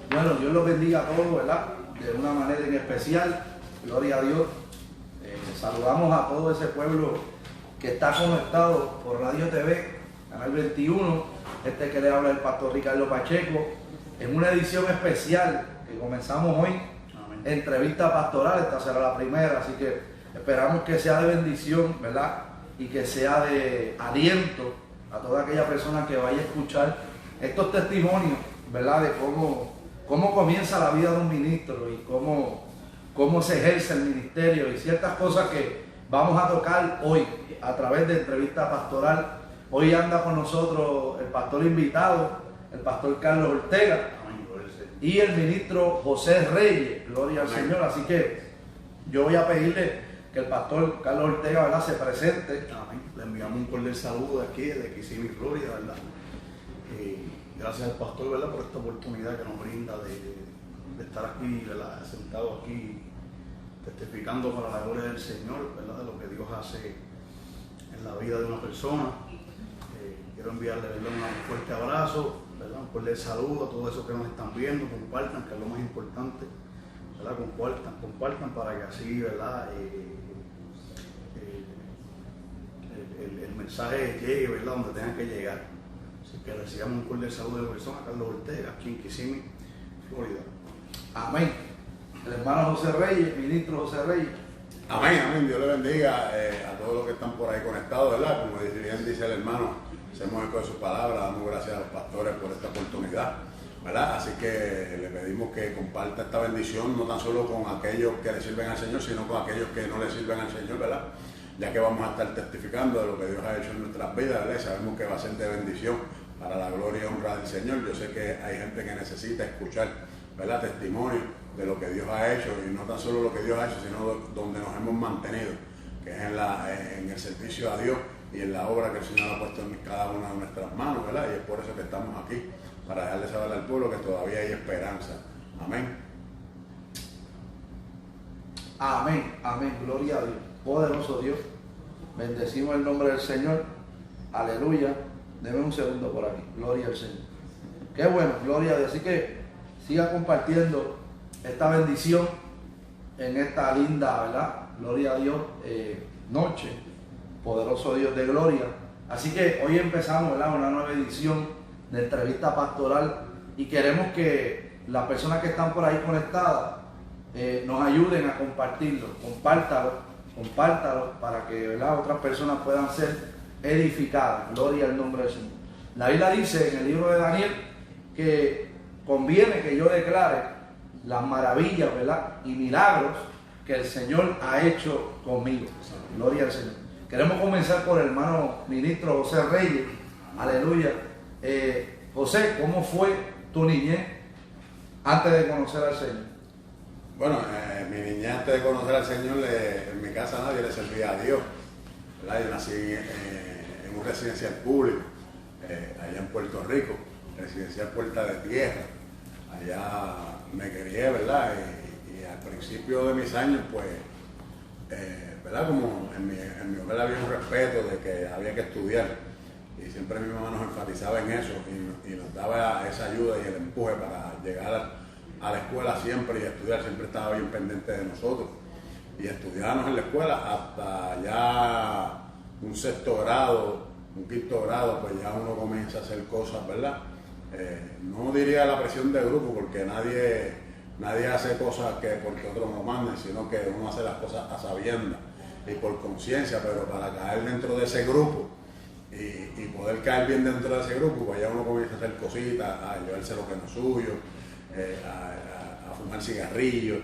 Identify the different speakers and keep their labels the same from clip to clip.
Speaker 1: Bueno, Dios los bendiga a todos, ¿verdad? De una manera en especial, gloria a Dios. Saludamos a todo ese pueblo que está conectado por Radio TV, Canal 21. Este que le habla el pastor Ricardo Pacheco, en una edición especial que comenzamos hoy. Amén. Entrevista pastoral, esta será la primera, así que esperamos que sea de bendición, ¿verdad? Y que sea de aliento a toda aquella persona que vaya a escuchar estos testimonios, ¿verdad? De cómo comienza la vida de un ministro y cómo se ejerce el ministerio y ciertas cosas que vamos a tocar hoy a través de entrevista pastoral. Hoy anda con nosotros el pastor invitado, el pastor Carlos Ortega, y el ministro José Reyes, gloria al Señor. Así que yo voy a pedirle que el pastor Carlos Ortega, ¿verdad?, se presente.
Speaker 2: Amén. Le enviamos un cordial saludo de aquí, de Kissimmee, Florida, ¿verdad? Gracias al pastor, ¿verdad?, por esta oportunidad que nos brinda de estar aquí, ¿verdad?, sentado aquí, testificando para la gloria del Señor, ¿verdad?, de lo que Dios hace en la vida de una persona. Quiero enviarle, ¿verdad?, un fuerte abrazo, ¿verdad?, un cordial saludo a todos esos que nos están viendo. Compartan, que es lo más importante, ¿verdad? Compartan para que así, ¿verdad?, el mensaje llegue, ¿verdad?, donde tenga que llegar. Así que recibamos un cordial saludo de la persona, Carlos Ortega, aquí en Kissimmee, Florida.
Speaker 1: Amén. El hermano José Reyes, ministro José Reyes.
Speaker 3: Amén, amén. Dios le bendiga a todos los que están por ahí conectados, ¿verdad? Como bien dice el hermano, hacemos eco de sus palabras, damos gracias a los pastores por esta oportunidad, ¿verdad? Así que le pedimos que comparta esta bendición, no tan solo con aquellos que le sirven al Señor, sino con aquellos que no le sirven al Señor, ¿verdad? Ya que vamos a estar testificando de lo que Dios ha hecho en nuestras vidas, ¿verdad? Y sabemos que va a ser de bendición para la gloria y honra del Señor. Yo sé que hay gente que necesita escuchar, ¿verdad?, testimonio de lo que Dios ha hecho, y no tan solo lo que Dios ha hecho, sino donde nos hemos mantenido, que es en el servicio a Dios y en la obra que el Señor ha puesto en cada una de nuestras manos, ¿verdad? Y es por eso que estamos aquí, para dejarle saber al pueblo que todavía hay esperanza. Amén.
Speaker 1: Amén, amén, gloria a Dios, poderoso Dios. Bendecimos el nombre del Señor, aleluya. Deme un segundo por aquí, gloria al Señor. Qué bueno, gloria a Dios. Así que siga compartiendo esta bendición en esta linda, ¿verdad?, gloria a Dios, noche, poderoso Dios de gloria. Así que hoy empezamos, ¿verdad?, una nueva edición de entrevista pastoral, y queremos que las personas que están por ahí conectadas nos ayuden a compartirlo. Compártalo para que, ¿verdad?, otras personas puedan ser edificadas. Gloria al nombre del Señor. La Biblia dice en el libro de Daniel que conviene que yo declare las maravillas, ¿verdad?, y milagros que el Señor ha hecho conmigo. Gloria al Señor. Queremos comenzar por el hermano ministro José Reyes. Aleluya. José, ¿cómo fue tu niñez antes de conocer al Señor?
Speaker 3: Bueno, mi niñez antes de conocer al Señor, en mi casa nadie le servía a Dios, ¿verdad? Yo nací en un residencial público, allá en Puerto Rico, residencial Puerta de Tierra. Allá me crié, ¿verdad? Y al principio de mis años, pues, ¿verdad?, como en mi hogar había un respeto de que había que estudiar, y siempre mi mamá nos enfatizaba en eso y nos daba esa ayuda y el empuje para llegar a la escuela siempre y estudiar. Siempre estaba bien pendiente de nosotros, y estudiábamos en la escuela hasta ya un sexto grado, un quinto grado, pues ya uno comienza a hacer cosas, ¿verdad? No diría la presión de grupo, porque nadie hace cosas que porque otros no manden, sino que uno hace las cosas a sabiendas y por conciencia, pero para caer dentro de ese grupo y poder caer bien dentro de ese grupo, pues ya uno comienza a hacer cositas, a llevarse lo que no es suyo, a fumar cigarrillos.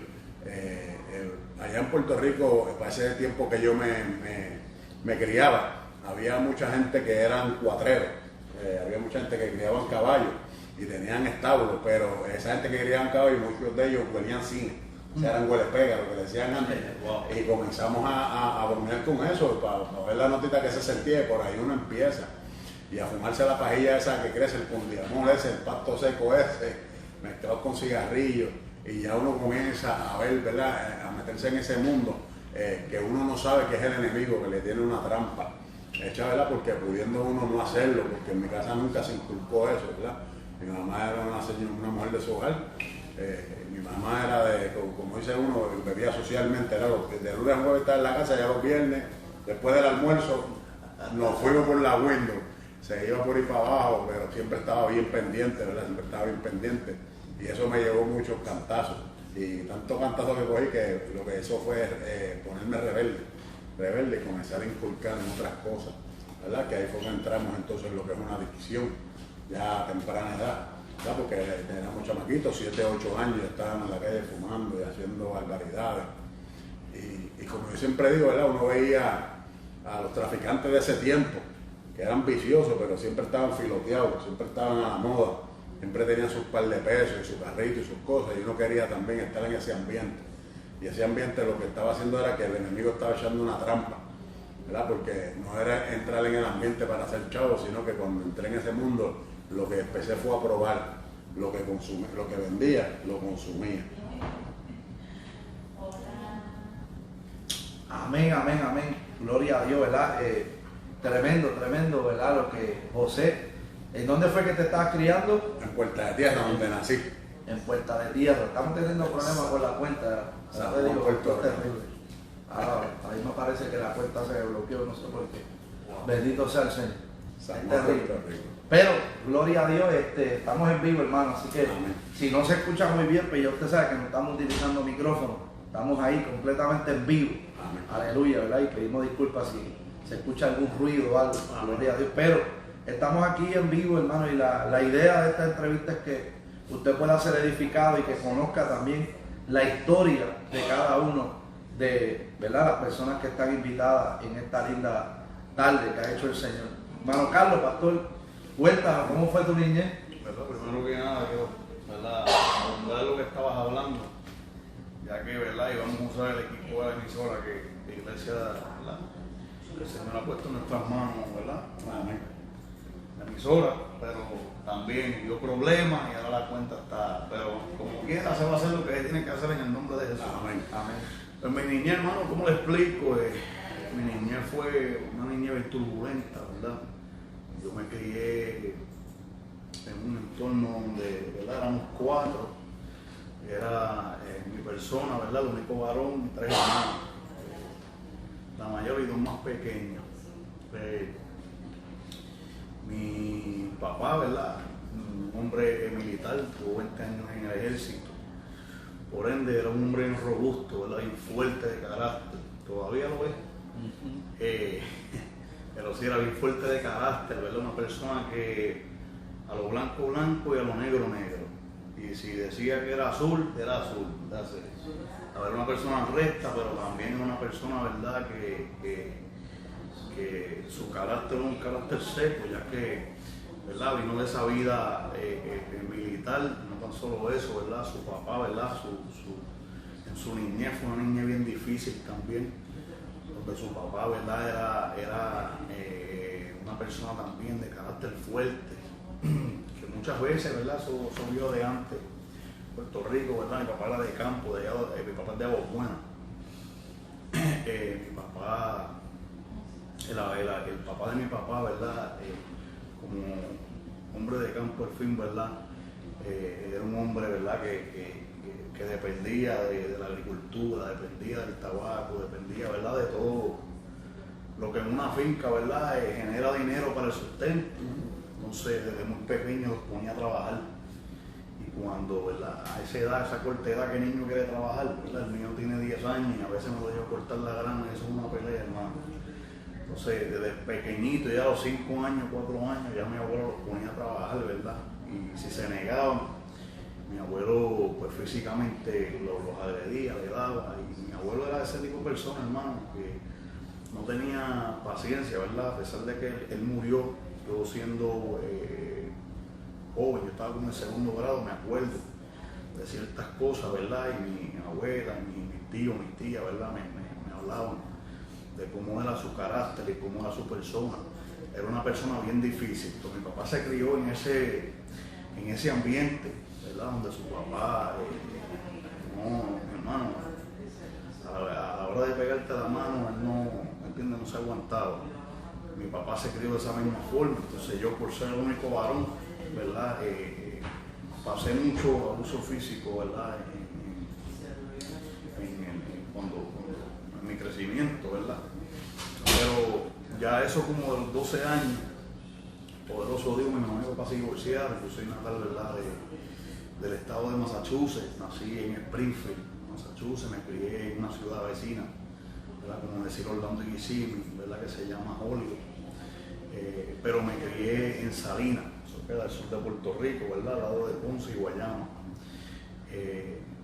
Speaker 3: Allá en Puerto Rico, para ese tiempo que yo me criaba, había mucha gente que eran cuatreros, había mucha gente que criaban caballos y tenían establos, pero esa gente que criaban caballos, muchos de ellos huelían cine, o sea, eran huelepega, lo que decían antes. Y comenzamos a bromear con eso, para ver la notita que se sentía, y por ahí uno empieza, y a fumarse la pajilla esa que crece, el pundiamol ese, el pasto seco ese, mezclado con cigarrillos, y ya uno comienza a ver, ¿verdad?, a meterse en ese mundo, que uno no sabe que es el enemigo, que le tiene una trampa hecha, ¿verdad?, porque pudiendo uno no hacerlo, porque en mi casa nunca se inculcó eso, ¿verdad? Mi mamá era una mujer de su hogar, Mi mamá era como dice uno, bebía socialmente, era de lunes a jueves estaba en la casa, ya los viernes, después del almuerzo, nos fuimos por la window, se iba por ir para abajo, pero siempre estaba bien pendiente, ¿verdad? Siempre estaba bien pendiente. Y eso me llevó muchos cantazos. Y tanto cantazo que cogí que lo que hizo fue ponerme rebelde y comenzar a inculcar en otras cosas, ¿verdad? Que ahí fue que entramos entonces en lo que es una adicción ya a temprana edad, ¿verdad? Porque éramos chamaquitos, 7, 8 años, estábamos en la calle fumando y haciendo barbaridades. Y como yo siempre digo, ¿verdad? Uno veía a los traficantes de ese tiempo, que eran viciosos, pero siempre estaban filoteados, siempre estaban a la moda. Siempre tenían sus par de pesos y su carrito y sus cosas, y uno quería también estar en ese ambiente. Y ese ambiente lo que estaba haciendo era que el enemigo estaba echando una trampa, ¿verdad? Porque no era entrar en el ambiente para hacer chavos, sino que cuando entré en ese mundo, lo que empecé fue a probar lo que consumía, lo que vendía, lo consumía.
Speaker 1: Amén, amén, amén. Gloria a Dios, ¿verdad? Tremendo, ¿verdad? Lo que José, ¿en dónde fue que te estabas criando?
Speaker 3: En Puerta de Tierra, donde nací.
Speaker 1: En Puerta de Tierra. Estamos teniendo problemas con la cuenta.
Speaker 3: San Juan, Puerto Rico.
Speaker 1: Terrible. Ahí me parece que la cuenta se bloqueó, no sé por qué. Bendito sea el Señor.
Speaker 3: San
Speaker 1: Es
Speaker 3: Juan,
Speaker 1: terrible.
Speaker 3: Puerto Rico.
Speaker 1: Pero, gloria a Dios, estamos en vivo, hermano. Así que
Speaker 3: Amén.
Speaker 1: si no se escucha muy bien, pues ya usted sabe que no estamos utilizando micrófono. Estamos ahí completamente en vivo.
Speaker 3: Amén.
Speaker 1: Aleluya, ¿verdad? Y pedimos disculpas si se escucha algún ruido o algo. Gloria a Dios. Pero estamos aquí en vivo, hermano, y la idea de esta entrevista es que usted pueda ser edificado y que conozca también la historia de cada uno de, ¿verdad?, las personas que están invitadas en esta linda tarde que ha hecho el Señor. Hermano Carlos, pastor, cuéntanos, ¿cómo fue tu niñez?
Speaker 2: ¿Verdad? Primero que nada, quiero, ¿verdad?, abundar de lo que estabas hablando, ya que, ¿verdad?, íbamos a usar el equipo de la emisora que la iglesia, ¿verdad?, que el Señor ha puesto en nuestras manos, ¿verdad?
Speaker 3: Amén.
Speaker 2: La emisora, pero también dio problemas y ahora la cuenta está, pero como quiera se va a hacer lo que se tiene que hacer en el nombre de Jesús.
Speaker 3: Amén.
Speaker 1: Amén.
Speaker 2: Pues mi niñez, hermano, ¿cómo le explico? Mi niñez fue una niñez bien turbulenta, ¿verdad? Yo me crié en un entorno donde, ¿verdad?, éramos 4, era mi persona, ¿verdad?, el único varón y 3 hermanos, la mayor y 2 más pequeños. Mi papá, ¿verdad?, un hombre militar, tuvo 20 años en el ejército, por ende era un hombre robusto, ¿verdad?, y fuerte de carácter, todavía lo es, pero sí era bien fuerte de carácter, ¿verdad?, una persona que a lo blanco blanco y a lo negro negro, y si decía que era azul, ¿verdad? A ver, una persona recta, pero también una persona, ¿verdad?, que su carácter es un carácter seco, ya que, ¿verdad?, vino de esa vida militar, no tan solo eso, ¿verdad?, su papá, ¿verdad?, en su niñez fue una niñez bien difícil también, donde su papá, ¿verdad?, era una persona también de carácter fuerte, que muchas veces, ¿verdad?, eso vio de antes, Puerto Rico, ¿verdad?, mi papá era de campo, mi papá es de Aguas Buenas, mi papá, el papá de mi papá, ¿verdad?, como hombre de campo al fin, ¿verdad?, era un hombre, ¿verdad?, que dependía de la agricultura, dependía del tabaco, dependía, ¿verdad?, de todo lo que en una finca, ¿verdad?, genera dinero para el sustento. Entonces, desde muy pequeño los ponía a trabajar. Y cuando, ¿verdad?, a esa edad, esa corta edad que el niño quiere trabajar, ¿verdad?, el niño tiene 10 años y a veces me lo dejo cortar la grana y eso es una pelea, hermano. Entonces, desde pequeñito, ya a los 5 años, 4 años, ya mi abuelo los ponía a trabajar, ¿verdad? Y si se negaban, mi abuelo, pues físicamente los agredía, le daba. Y mi abuelo era ese tipo de persona, hermano, que no tenía paciencia, ¿verdad? A pesar de que él murió, yo siendo joven, yo estaba como en 2º grado, me acuerdo de ciertas cosas, ¿verdad? Y mi abuela, mi tío, mi tía, ¿verdad?, me hablaban de cómo era su carácter y cómo era su persona. Era una persona bien difícil. Entonces, mi papá se crió en ese ambiente, ¿verdad?, donde su papá, mi hermano, a la hora de pegarte la mano, él no se aguantaba. Mi papá se crió de esa misma forma, entonces yo, por ser el único varón, ¿verdad?, pasé mucho abuso físico, ¿verdad? En mi crecimiento, ¿verdad? Pero ya eso como de los 12 años, poderoso Dios, mi mamá y mi papá se divorciaron. Yo soy natal, ¿verdad? Del estado de Massachusetts, nací en Springfield, Massachusetts, me crié en una ciudad vecina, ¿verdad? Como decir Orlando y Kissimmee, ¿verdad? Que se llama Hollywood, pero me crié en Salinas, eso queda al sur de Puerto Rico, ¿verdad? Al lado de Ponce y Guayama.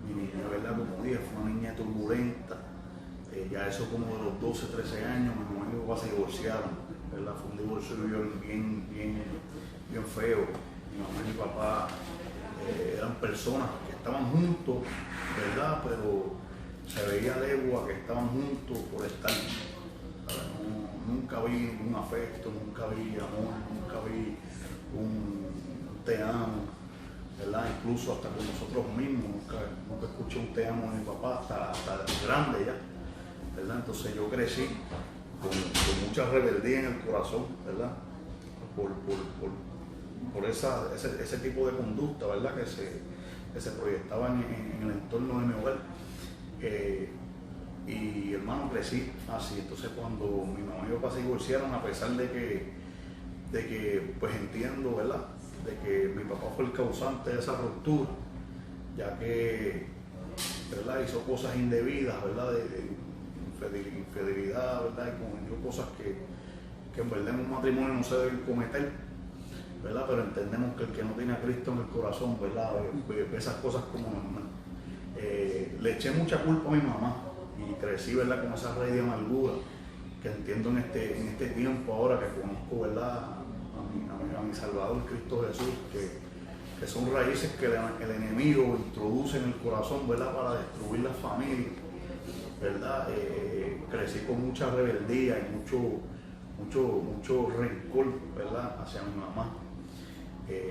Speaker 2: Mi niña, ¿verdad? Como dije, fue una niña turbulenta, ya eso como de los 12, 13 años, mi mamá y mi papá se divorciaron, ¿verdad? Fue un divorcio bien feo. Mi mamá y mi papá eran personas que estaban juntos, ¿verdad? Pero se veía legua que estaban juntos por estar. Nunca vi un afecto, nunca vi amor, nunca vi un te amo, ¿verdad? Incluso hasta con nosotros mismos, nunca escuché un te amo de mi papá, hasta grande ya, ¿verdad? Entonces yo crecí con mucha rebeldía en el corazón, ¿verdad? Por ese tipo de conducta, ¿verdad? Que se proyectaba en el entorno de mi hogar. Y hermano, crecí así. Entonces cuando mi mamá y mi papá se divorciaron, a pesar de que pues entiendo, ¿verdad? De que mi papá fue el causante de esa ruptura, ya que, ¿verdad? Hizo cosas indebidas, ¿verdad? De infidelidad, ¿verdad? Y cometió cosas que en verdad en un matrimonio no se deben cometer, ¿verdad? Pero entendemos que el que no tiene a Cristo en el corazón, ¿verdad? Ve esas cosas como normal. Le eché mucha culpa a mi mamá y crecí, ¿verdad? Con esa raíz de amargura que entiendo en este tiempo ahora que conozco, ¿verdad? A mi Salvador Cristo Jesús, que son raíces que el enemigo introduce en el corazón, ¿verdad? Para destruir las familias, ¿verdad? Crecí con mucha rebeldía y mucho rencor, ¿verdad? Hacia mi mamá.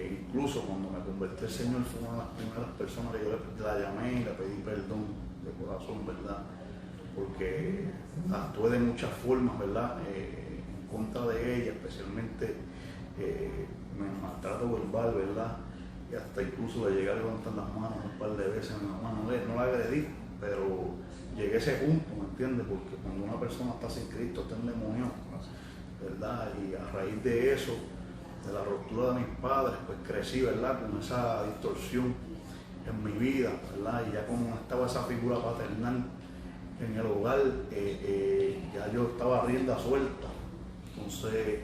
Speaker 2: Incluso cuando me convertí al Señor fue una de las primeras personas que yo la llamé y le pedí perdón de corazón, ¿verdad? Porque actué de muchas formas, ¿verdad? En contra de ella, especialmente me maltrato verbal, ¿verdad? Y hasta incluso de llegar a levantar las manos un par de veces a mi mamá, no la agredí, pero llegué a ese punto, ¿me entiendes? Porque cuando una persona está sin Cristo, está endemoniado, ¿verdad? Y a raíz de eso, de la ruptura de mis padres, pues crecí, ¿verdad? Con esa distorsión en mi vida, ¿verdad? Y ya como estaba esa figura paternal en el hogar, ya yo estaba rienda suelta. Entonces,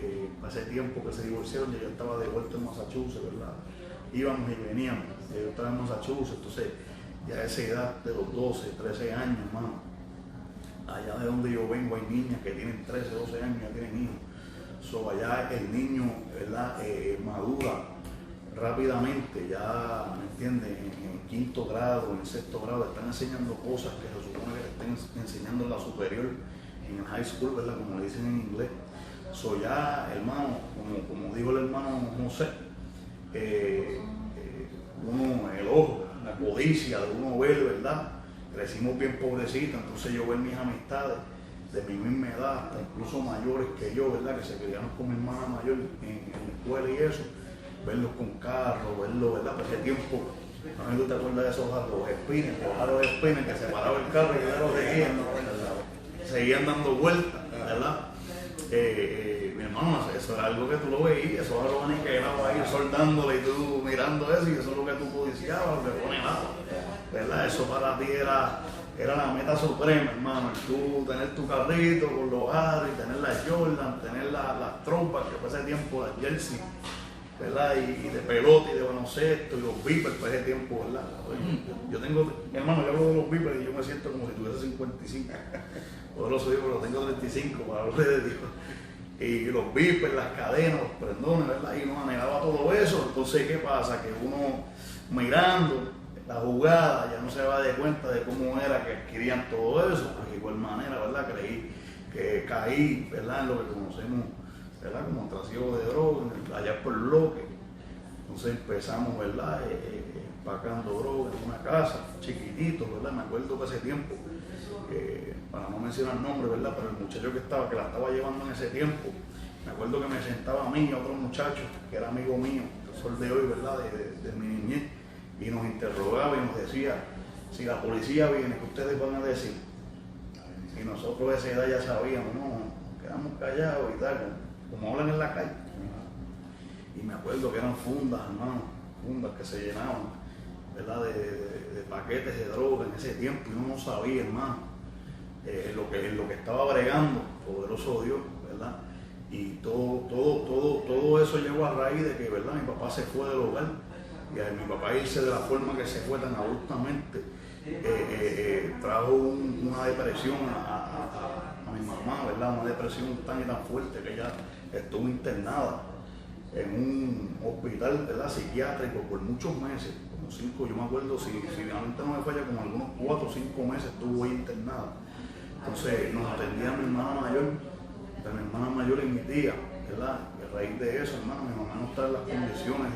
Speaker 2: hace tiempo que se divorciaron, yo estaba de vuelta en Massachusetts, ¿verdad? Íbamos y veníamos, yo estaba en Massachusetts, entonces ya a esa edad de los 12, 13 años, hermano, allá de donde yo vengo hay niñas que tienen 13, 12 años, ya tienen hijos. So, allá el niño, ¿verdad? Madura rápidamente, ya, ¿me entiendes? En quinto grado, en sexto grado, están enseñando cosas que se supone que le estén enseñando en la superior, en el high school, ¿verdad? Como le dicen en inglés. So, ya, hermano, como dijo el hermano José, el ojo, la codicia de uno ver, ¿verdad? Crecimos bien pobrecitos, entonces yo ver mis amistades de mi misma edad, hasta incluso mayores que yo, ¿verdad? Que se criaron con mi hermana mayor en la escuela y eso, verlos con carros, verlos, ¿verdad? Por ese tiempo, no sé si tú te acuerdas de esos los espines, que se paraba el carro y yo los seguían dando vueltas, ¿verdad? Mi hermano, eso era algo que tú lo veías, esos arroz aniquilados ahí soldándole y tú mirando eso, y eso es lo que tú codiciabas, lo que pone nada, ¿verdad? Eso para ti era la meta suprema, hermano, tú tener tu carrito con los aros y tener las Jordan, tener las trompas, que fue ese tiempo las jersey, ¿verdad? Y de pelota y de baloncesto y los Vipers fue ese tiempo, ¿verdad? Yo tengo, hermano, yo hablo de los Vipers y yo me siento como si tuviese 55. Poderoso Dios, pero tengo 35, para hablar de Dios. Y los Vipers, las cadenas, los prendones, ¿verdad? Y uno anhelaba todo eso. Entonces, ¿qué pasa? Que uno mirando la jugada ya no se va de cuenta de cómo era que adquirían todo eso. Pues de igual manera, ¿verdad? Caí, ¿verdad? En lo que conocemos, ¿verdad? Como trasiego de drogas, allá por el bloque. Entonces empezamos, ¿verdad? Empacando drogas en una casa, chiquitito, ¿verdad? Me acuerdo que ese tiempo, para no mencionar nombres, ¿verdad? Pero el muchacho que la estaba llevando en ese tiempo, me acuerdo que me sentaba a mí y a otro muchacho que era amigo mío, el sol de hoy, ¿verdad? De mi niñez. y nos interrogaba y nos decía, si la policía viene, ¿qué ustedes van a decir? Y nosotros a esa edad ya sabíamos, no, quedamos callados y tal, como hablan en la calle. Y me acuerdo que eran fundas, hermano, fundas que se llenaban, ¿verdad? De paquetes de droga en ese tiempo, y uno no sabía, hermano, lo que estaba bregando, poderoso Dios, ¿verdad? Y todo eso llegó a raíz de que, ¿verdad? Mi papá se fue del hogar, y a mi papá irse de la forma que se fue tan abruptamente, trajo una depresión a mi mamá, ¿verdad? Una depresión tan y tan fuerte que ella estuvo internada en un hospital, ¿verdad? Psiquiátrico por muchos meses, como 5, yo me acuerdo, si realmente no me falla, como algunos 4 o 5 meses estuvo ahí internada. Entonces nos atendía mi hermana mayor y mi tía, ¿verdad? Y a raíz de eso, hermano, mi mamá no está en las condiciones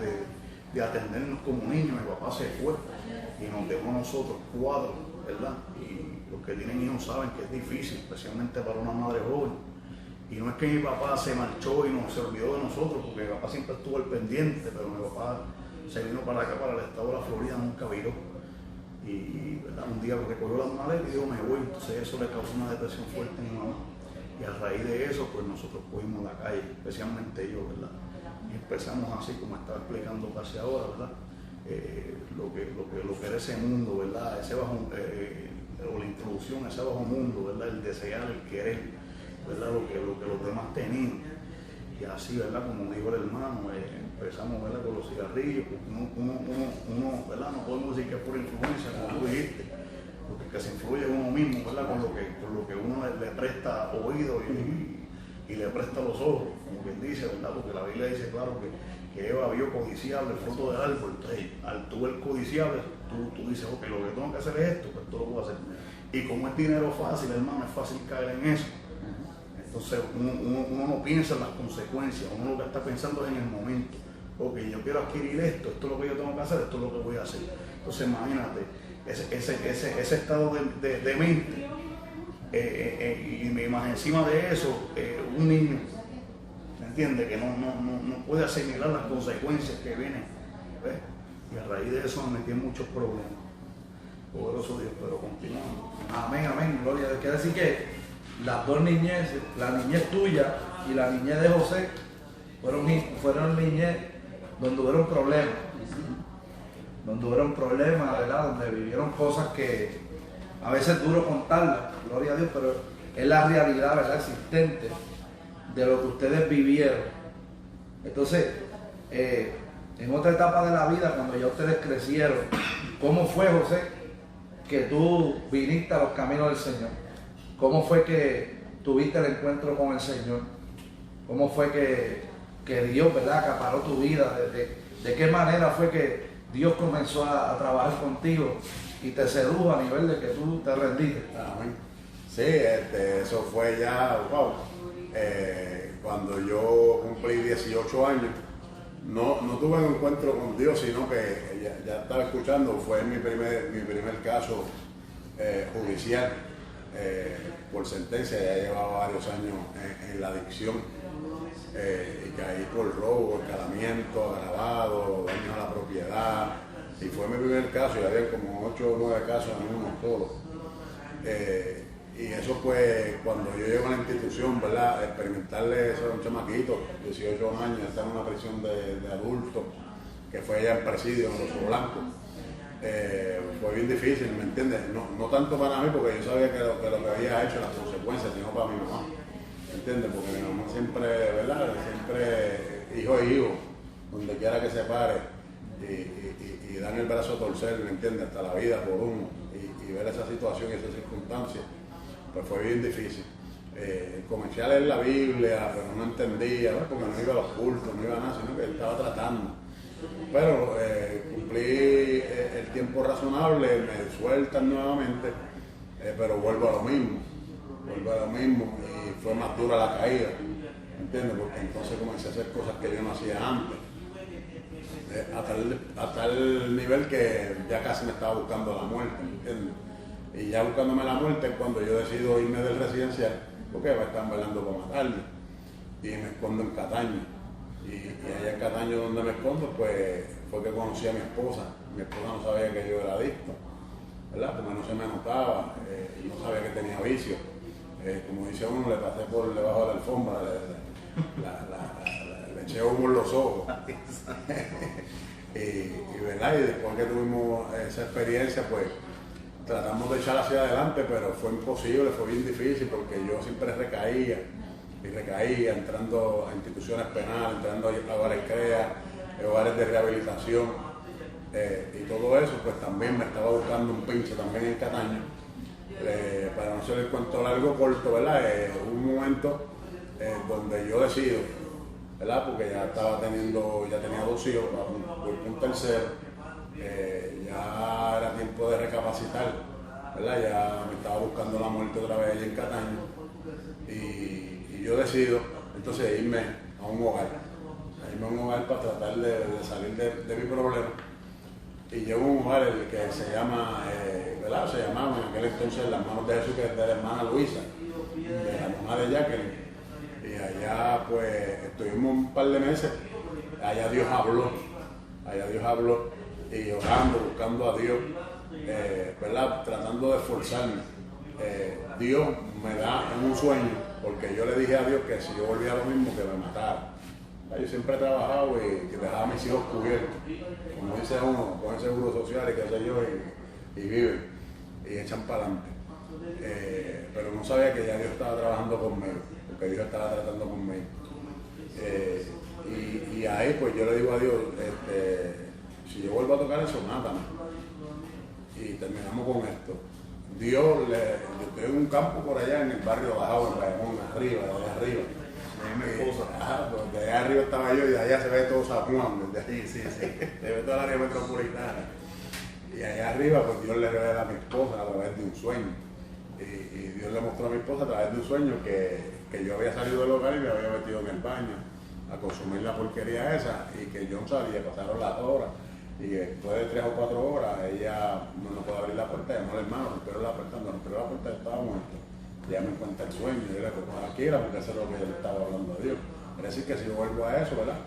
Speaker 2: de atendernos como niños, mi papá se fue y nos dejó a nosotros 4, ¿verdad? Y los que tienen hijos saben que es difícil, especialmente para una madre joven. Y no es que mi papá se marchó y se olvidó de nosotros, porque mi papá siempre estuvo al pendiente, pero mi papá se vino para acá, para el estado de la Florida, nunca viró. Y ¿verdad? Un día recogió las maletas y dijo, me voy. Entonces eso le causó una depresión fuerte a mi mamá. Y a raíz de eso, pues nosotros cogimos la calle, especialmente yo, ¿verdad? Y empezamos así, como estaba explicando casi ahora, ¿verdad? Lo que era ese mundo, ¿verdad? Ese bajo, o la introducción a ese bajo mundo, ¿verdad? El desear, el querer, ¿verdad? Lo que los demás tenían. Y así, ¿verdad? Como dijo el hermano, empezamos, ¿verdad? Con los cigarrillos, uno, ¿verdad? No podemos decir que es por influencia, como tú dijiste, porque el que se influye es uno mismo, ¿verdad? Con lo que uno le presta oído y le presta los ojos, como quien dice, ¿verdad? Porque la Biblia dice, claro, que Eva vio codiciable el fruto del árbol. Entonces, al tú ver codiciable, tú dices, ok, lo que tengo que hacer es esto, pues esto lo voy a hacer. Y como es dinero fácil, hermano, es fácil caer en eso. Entonces uno no piensa en las consecuencias, uno lo que está pensando es en el momento. Ok, yo quiero adquirir esto es lo que yo tengo que hacer, esto es lo que voy a hacer. Entonces imagínate, ese estado de mente, y más encima de eso, un niño, ¿me entiendes? Que no puede asimilar las consecuencias que vienen, ¿ves? Y a raíz de eso me metí en muchos problemas. Poderoso Dios, pero continuamos.
Speaker 1: Amén, amén, gloria a Dios. Quiere decir que las dos niñeces, la niñez tuya y la niñez de José, fueron niñez donde hubieron problemas, ¿verdad? Donde vivieron cosas que a veces es duro contarlas, gloria a Dios, pero es la realidad, ¿verdad? Existente de lo que ustedes vivieron. Entonces, en otra etapa de la vida, cuando ya ustedes crecieron, ¿cómo fue, José, que tú viniste a los caminos del Señor? ¿Cómo fue que tuviste el encuentro con el Señor? ¿Cómo fue que Dios, ¿verdad?, acaparó tu vida? ¿De qué manera fue que Dios comenzó a trabajar contigo y te sedujo a nivel de que tú te rendiste?
Speaker 3: Amén. Sí, eso fue ya, wow, cuando yo cumplí 18 años. No tuve un encuentro con Dios, sino que ya estaba escuchando, fue mi primer caso judicial. Por sentencia, ya llevaba varios años en la adicción, y caí por robo, escalamiento, agravado, daños a la propiedad, y fue mi primer caso, y había como 8 o 9 casos en uno solo. Y eso fue cuando yo llego a la institución, ¿verdad? Experimentarle eso a un chamaquito, 18 años, estar en una prisión de adultos, que fue allá en Presidio, en Oso Blanco. Fue bien difícil, ¿me entiendes? No tanto para mí, porque yo sabía que lo que había hecho, las consecuencias, sino para mi mamá, ¿me entiendes? Porque mi mamá siempre, ¿verdad? Siempre hijo y hijo, donde quiera que se pare, y dan el brazo a torcer, ¿me entiendes? Hasta la vida por uno, y ver esa situación y esas circunstancias, pues fue bien difícil. Comencé a leer la Biblia, pero no entendía, ¿no? Porque no iba a los cultos, no iba a nada, sino que estaba tratando. Pero cumplí el tiempo razonable, me sueltan nuevamente, pero vuelvo a lo mismo y fue más dura la caída, ¿entiendes? Porque entonces comencé a hacer cosas que yo no hacía antes, a tal nivel que ya casi me estaba buscando la muerte, ¿entiendes? Y ya buscándome la muerte es cuando yo decido irme del residencial, porque me están velando para matarme, y me escondo en Cataño. Y allá en Cataño, donde me escondo, pues fue que conocí a mi esposa, mi esposa no sabía que yo era adicto, ¿verdad? Porque no se me notaba, y no sabía que tenía vicio. Como dice uno, le pasé por debajo de la alfombra, le eché humo en los ojos. ¿Verdad? Y después que tuvimos esa experiencia, pues tratamos de echar hacia adelante, pero fue imposible, fue bien difícil porque yo siempre recaía y recaía, entrando a instituciones penales, entrando a hogares CREA, hogares de rehabilitación, y todo eso, pues también me estaba buscando un pinche también en Cataño. Para no hacer el cuento largo corto, ¿verdad? Hubo un momento donde yo decido, ¿verdad? Porque ya tenía 2 hijos, voy por un tercero, ya era tiempo de recapacitar, ¿verdad? Ya me estaba buscando la muerte otra vez allí en Cataño, y yo decido entonces irme a un hogar para tratar de salir de mi problema. Y llego a un hogar que se llama, ¿verdad? Se llamaba en aquel entonces Las Manos de Jesús, que es de la hermana Luisa, de la mamá de Jacqueline. Y allá pues estuvimos un par de meses, allá Dios habló, y orando, buscando a Dios, ¿verdad? Tratando de esforzarme. Dios me da en un sueño, porque yo le dije a Dios que si yo volvía a lo mismo, que me matara. Yo siempre he trabajado y dejaba a mis hijos cubiertos, como dice uno, con el seguro social y qué sé yo, y viven y echan para adelante. Pero no sabía que ya Dios estaba trabajando conmigo, porque Dios estaba tratando conmigo. Y ahí pues yo le digo a Dios, si yo vuelvo a tocar eso, mátame. Y terminamos con esto. Yo estoy en un campo por allá en el barrio Bajado, en Bayamón, arriba, de allá arriba. Pues de allá arriba estaba yo y de allá se ve todo San Juan, desde sí. Se ve toda la área metropolitana. Y allá arriba pues Dios le revela a mi esposa a través de un sueño. Y Dios le mostró a mi esposa a través de un sueño que yo había salido del hogar y me había metido en el baño a consumir la porquería esa, y que yo no salía, pasaron las horas. Y después de 3 o 4 horas ella no puede abrir la puerta, llamó al hermano, pero la puerta, estaba muerto. Ya me cuenta el sueño, yo le digo, tranquila, porque eso es lo que yo le estaba hablando a Dios. Es decir, que si yo vuelvo a eso, ¿verdad?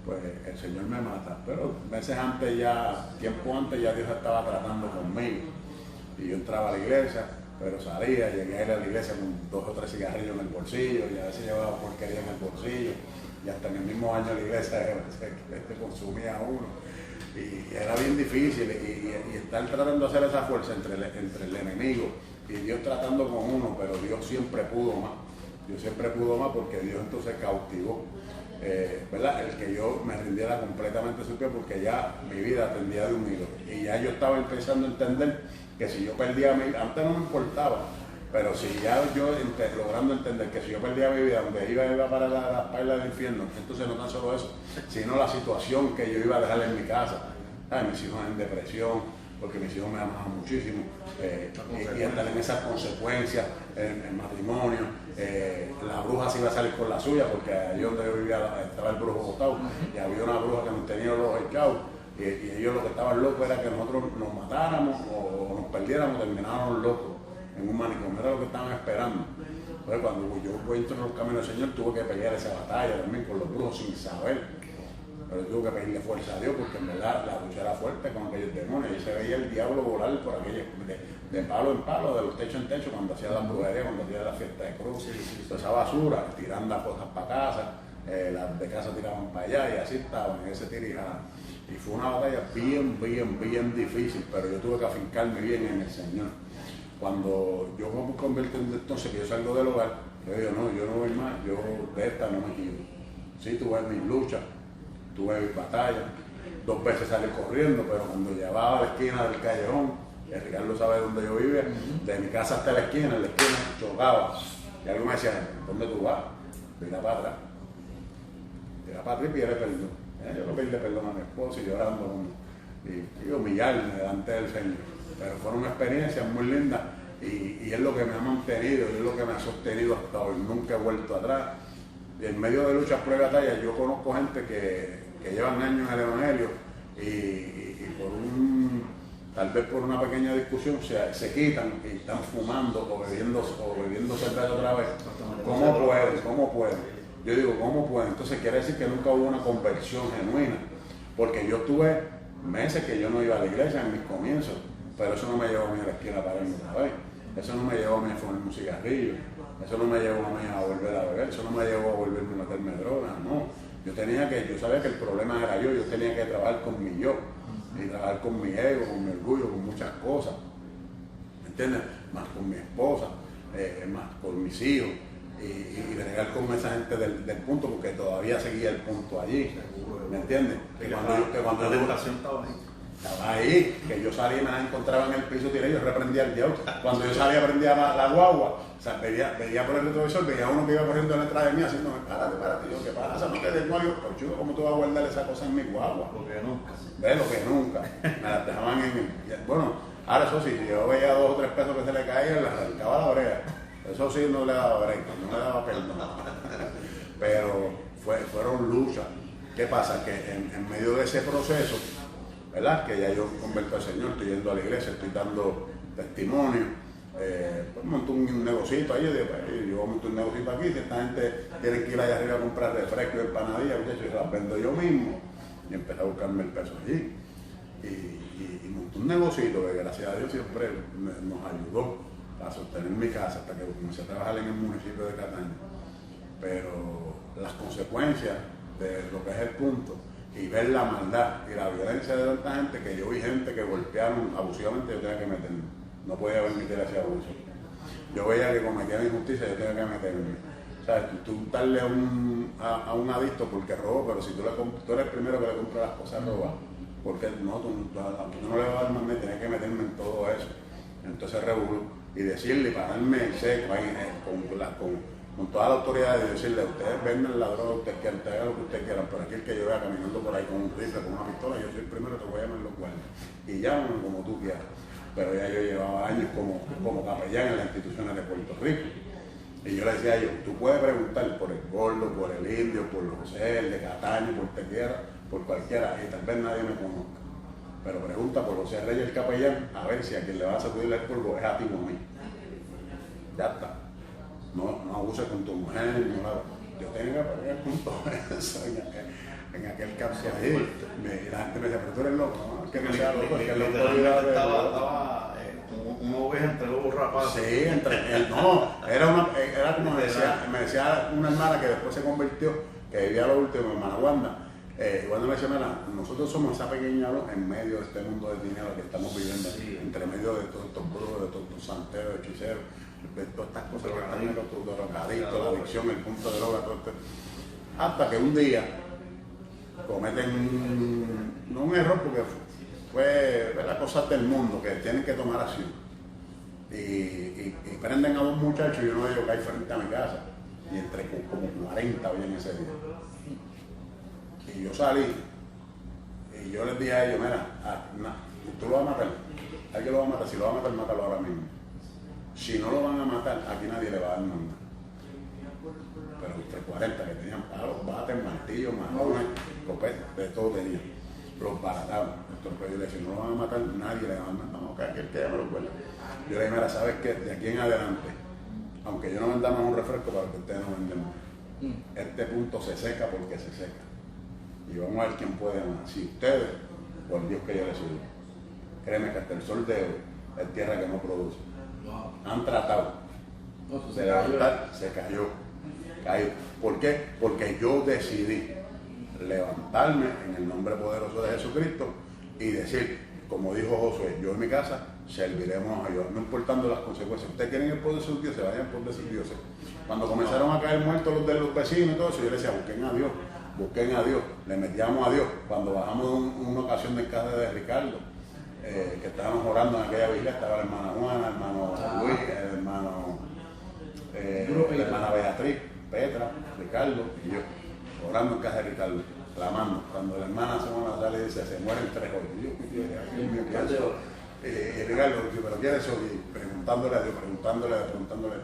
Speaker 3: Pues el Señor me mata. Pero meses antes tiempo antes ya Dios estaba tratando conmigo. Y yo entraba a la iglesia, pero salía, llegué a ir a la iglesia con 2 o 3 cigarrillos en el bolsillo, y a veces llevaba porquería en el bolsillo, y hasta en el mismo año la iglesia consumía uno. Y era bien difícil, y estar tratando de hacer esa fuerza entre el enemigo y Dios tratando con uno, pero Dios siempre pudo más, porque Dios entonces cautivó, ¿verdad? El que yo me rindiera completamente a su pie, porque ya mi vida tendía de un hilo, y ya yo estaba empezando a entender que si yo perdía antes no me importaba, pero si ya yo logrando entender que si yo perdía mi vida, donde iba para las pailas del infierno, entonces no tan solo eso, sino la situación que yo iba a dejar en mi casa, ¿sabes? Mis hijos en depresión, porque mis hijos me amaban muchísimo, y andar en esas consecuencias, el matrimonio, la bruja se iba a salir con la suya, porque allí donde yo vivía estaba el brujo botado, y había una bruja que nos tenía los ojos echados, y ellos lo que estaban locos era que nosotros nos matáramos o nos perdiéramos, terminábamos locos en un manicomio, era lo que estaban esperando. Entonces cuando yo voy entre los caminos del Señor, tuve que pelear esa batalla también con los brujos sin saber. Pero tuve que pedirle fuerza a Dios, porque en verdad la lucha era fuerte con aquellos demonios, y se veía el diablo volar por aquellos, de palo en palo, de los techos en techo, cuando hacía la brujería, cuando hacía la fiesta de cruz, toda esa basura, tirando las cosas para casa, las de casa tiraban para allá, y así estaban en ese tirijada. Y fue una batalla bien difícil, pero yo tuve que afincarme bien en el Señor. Cuando yo me convertí entonces, que yo salgo del hogar, yo digo, no, yo no voy más, yo de esta no me quito. Sí, tuve mis luchas, tuve mis batallas, 2 veces salí corriendo, pero cuando llegaba a la esquina del callejón, el Ricardo sabe dónde yo vivía, de mi casa hasta la esquina, en la esquina chocaba, y alguien me decía, ¿dónde tú vas? Tira para atrás y pide perdón. Yo no pedí perdón a mi esposo y llorando y humillarme delante del Señor, pero fueron experiencias muy lindas, y es lo que me ha mantenido, y es lo que me ha sostenido hasta hoy, nunca he vuelto atrás. Y en medio de luchas, pruebas y batallas, yo conozco gente que llevan años en el Evangelio, y tal vez por una pequeña discusión se quitan y están fumando o bebiendo cerveza otra vez. ¿Cómo pueden? Yo digo, ¿cómo pueden? Entonces quiere decir que nunca hubo una conversión genuina, porque yo estuve meses que yo no iba a la iglesia en mis comienzos, pero eso no me llevó a mí a la esquina a pararme otra vez. Eso no me llevó a mí a fumarme un cigarrillo, eso no me llevó a mí a volver a beber, eso no me llevó a volverme a meterme drogas, no. Yo sabía que el problema era yo tenía que trabajar con mi yo, y trabajar con mi ego, con mi orgullo, con muchas cosas, ¿me entiendes? Más con mi esposa, más con mis hijos, y bregar con esa gente del punto, porque todavía seguía el punto allí, ¿me entiendes? Que cuando
Speaker 2: la tentación estaba ahí.
Speaker 3: Estaba ahí, que yo salía y me la encontraba en el piso tiré, yo reprendía el diablo. Cuando yo salía prendía la guagua, o sea, veía por el retrovisor, veía uno que iba corriendo detrás de mí haciéndome, párate, yo, ¿qué pasa? No te desmuevo, pues chulo, ¿cómo tú vas a guardar esa cosa en mi guagua?
Speaker 2: Lo que nunca.
Speaker 3: Ve lo que nunca. Me las dejaban bueno, ahora eso sí, si yo veía 2 o 3 pesos que se le caían, le arrancaba la oreja. Eso sí no le daba break, no le daba perdón. Pero fueron luchas. ¿Qué pasa? Que en medio de ese proceso, ¿verdad? Que ya yo converto al Señor, estoy yendo a la iglesia, estoy dando testimonio, pues monto un negocito ahí, yo monto un negocito aquí, si esta gente tiene que ir allá arriba a comprar refrescos y empanadillas, muchachos, yo las vendo yo mismo, y empecé a buscarme el peso allí, y monté un negocito que gracias a Dios siempre nos ayudó a sostener mi casa hasta que comencé a trabajar en el municipio de Cataño, pero las consecuencias de lo que es el punto, y ver la maldad y la violencia de tanta gente, que yo vi gente que golpearon abusivamente, yo tenía que meterme. No podía permitir ese abuso. Yo veía que cometían injusticia, yo tenía que meterme. O sea, tú darle a un adicto porque robó, pero si tú eres el primero que le compras las cosas robadas, porque no, tú no le vas a dar más, tenía que meterme en todo eso. Entonces revolú y decirle, pararme en seco ahí, con toda la autoridad de decirle, ustedes venden la droga, ustedes quieran, ustedes hagan lo que ustedes quieran, pero aquí el que yo vea caminando por ahí con un rifle, con una pistola, yo soy el primero que voy a llamar los guardias. Y llámame como tú quieras. Pero ya yo llevaba años como capellán en las instituciones de Puerto Rico. Y yo le decía a ellos, tú puedes preguntar por el gordo, por el indio, por José, el de Cataño, por Tequiera, por cualquiera, y tal vez nadie me conozca. Pero pregunta por José Reyes, el capellán, a ver si a quien le vas a sacudir el polvo es a ti o a mí. Ya está. No abuses con tu mujer, no la... Yo tengo que pagar con todo eso en aquel campo ahí. Y la gente me decía, pero tú eres loco, ¿no? Es que no sea loco, es que la autoridad
Speaker 2: estaba una oveja entre lobos rapados.
Speaker 3: Sí, era como me decía una hermana que después se convirtió, que vivía lo último, mi hermana Wanda. Wanda me decía, mira, nosotros somos esa pequeña luz en medio de este mundo de dinero que estamos viviendo, entre medio de todos estos brujos, de todos estos santeros, hechiceros, de todas estas cosas que están en los drogadictos, la adicción, el punto de droga, todo esto. Hasta que un día cometen no un error, porque fue las cosas del mundo que tienen que tomar acción. Y prenden a 2 muchachos y uno de ellos cae frente a mi casa. Y entre como 40 hoy en ese día. Y yo salí y yo les dije a ellos, mira, tú lo vas a matar. Hay que lo va a matar, si lo va a matar, mátalo ahora mismo. Si no lo van a matar, aquí nadie le va a dar nada. Pero entre 40 que tenían palos, bates, martillos, marrones, copetas, de todo tenían. Los barataban. Entonces yo le decía, no lo van a matar, nadie le va a dar nada. No, que aquel que ya me lo cuela. Yo le dije, mira, ¿sabes qué? De aquí en adelante, aunque yo no venda más un refresco para que ustedes no venden más, este punto se seca porque se seca. Y vamos a ver quién puede más. Si ustedes, por Dios que yo les sirvo. Créeme que hasta el sol de hoy es tierra que no produce. Han tratado de levantar, se cayó. ¿Por qué? Porque yo decidí levantarme en el nombre poderoso de Jesucristo y decir, como dijo Josué, yo en mi casa serviremos a Dios, no importando las consecuencias. Ustedes quieren el poder de sus dioses, vayan por de sus dioses. Cuando comenzaron a caer muertos los de los vecinos y todo eso, yo les decía, busquen a Dios, le metíamos a Dios. Cuando bajamos una ocasión de casa de Ricardo, que estábamos orando en aquella vigilia, estaba la hermana Juana, el hermano Luis, la hermana Beatriz, Petra, Ricardo y yo, orando en casa de Ricardo, clamando. Cuando la hermana Juana sale y dice, se mueren 3 hoy. Y Ricardo, pero ¿quién es eso? Y preguntándole a Dios,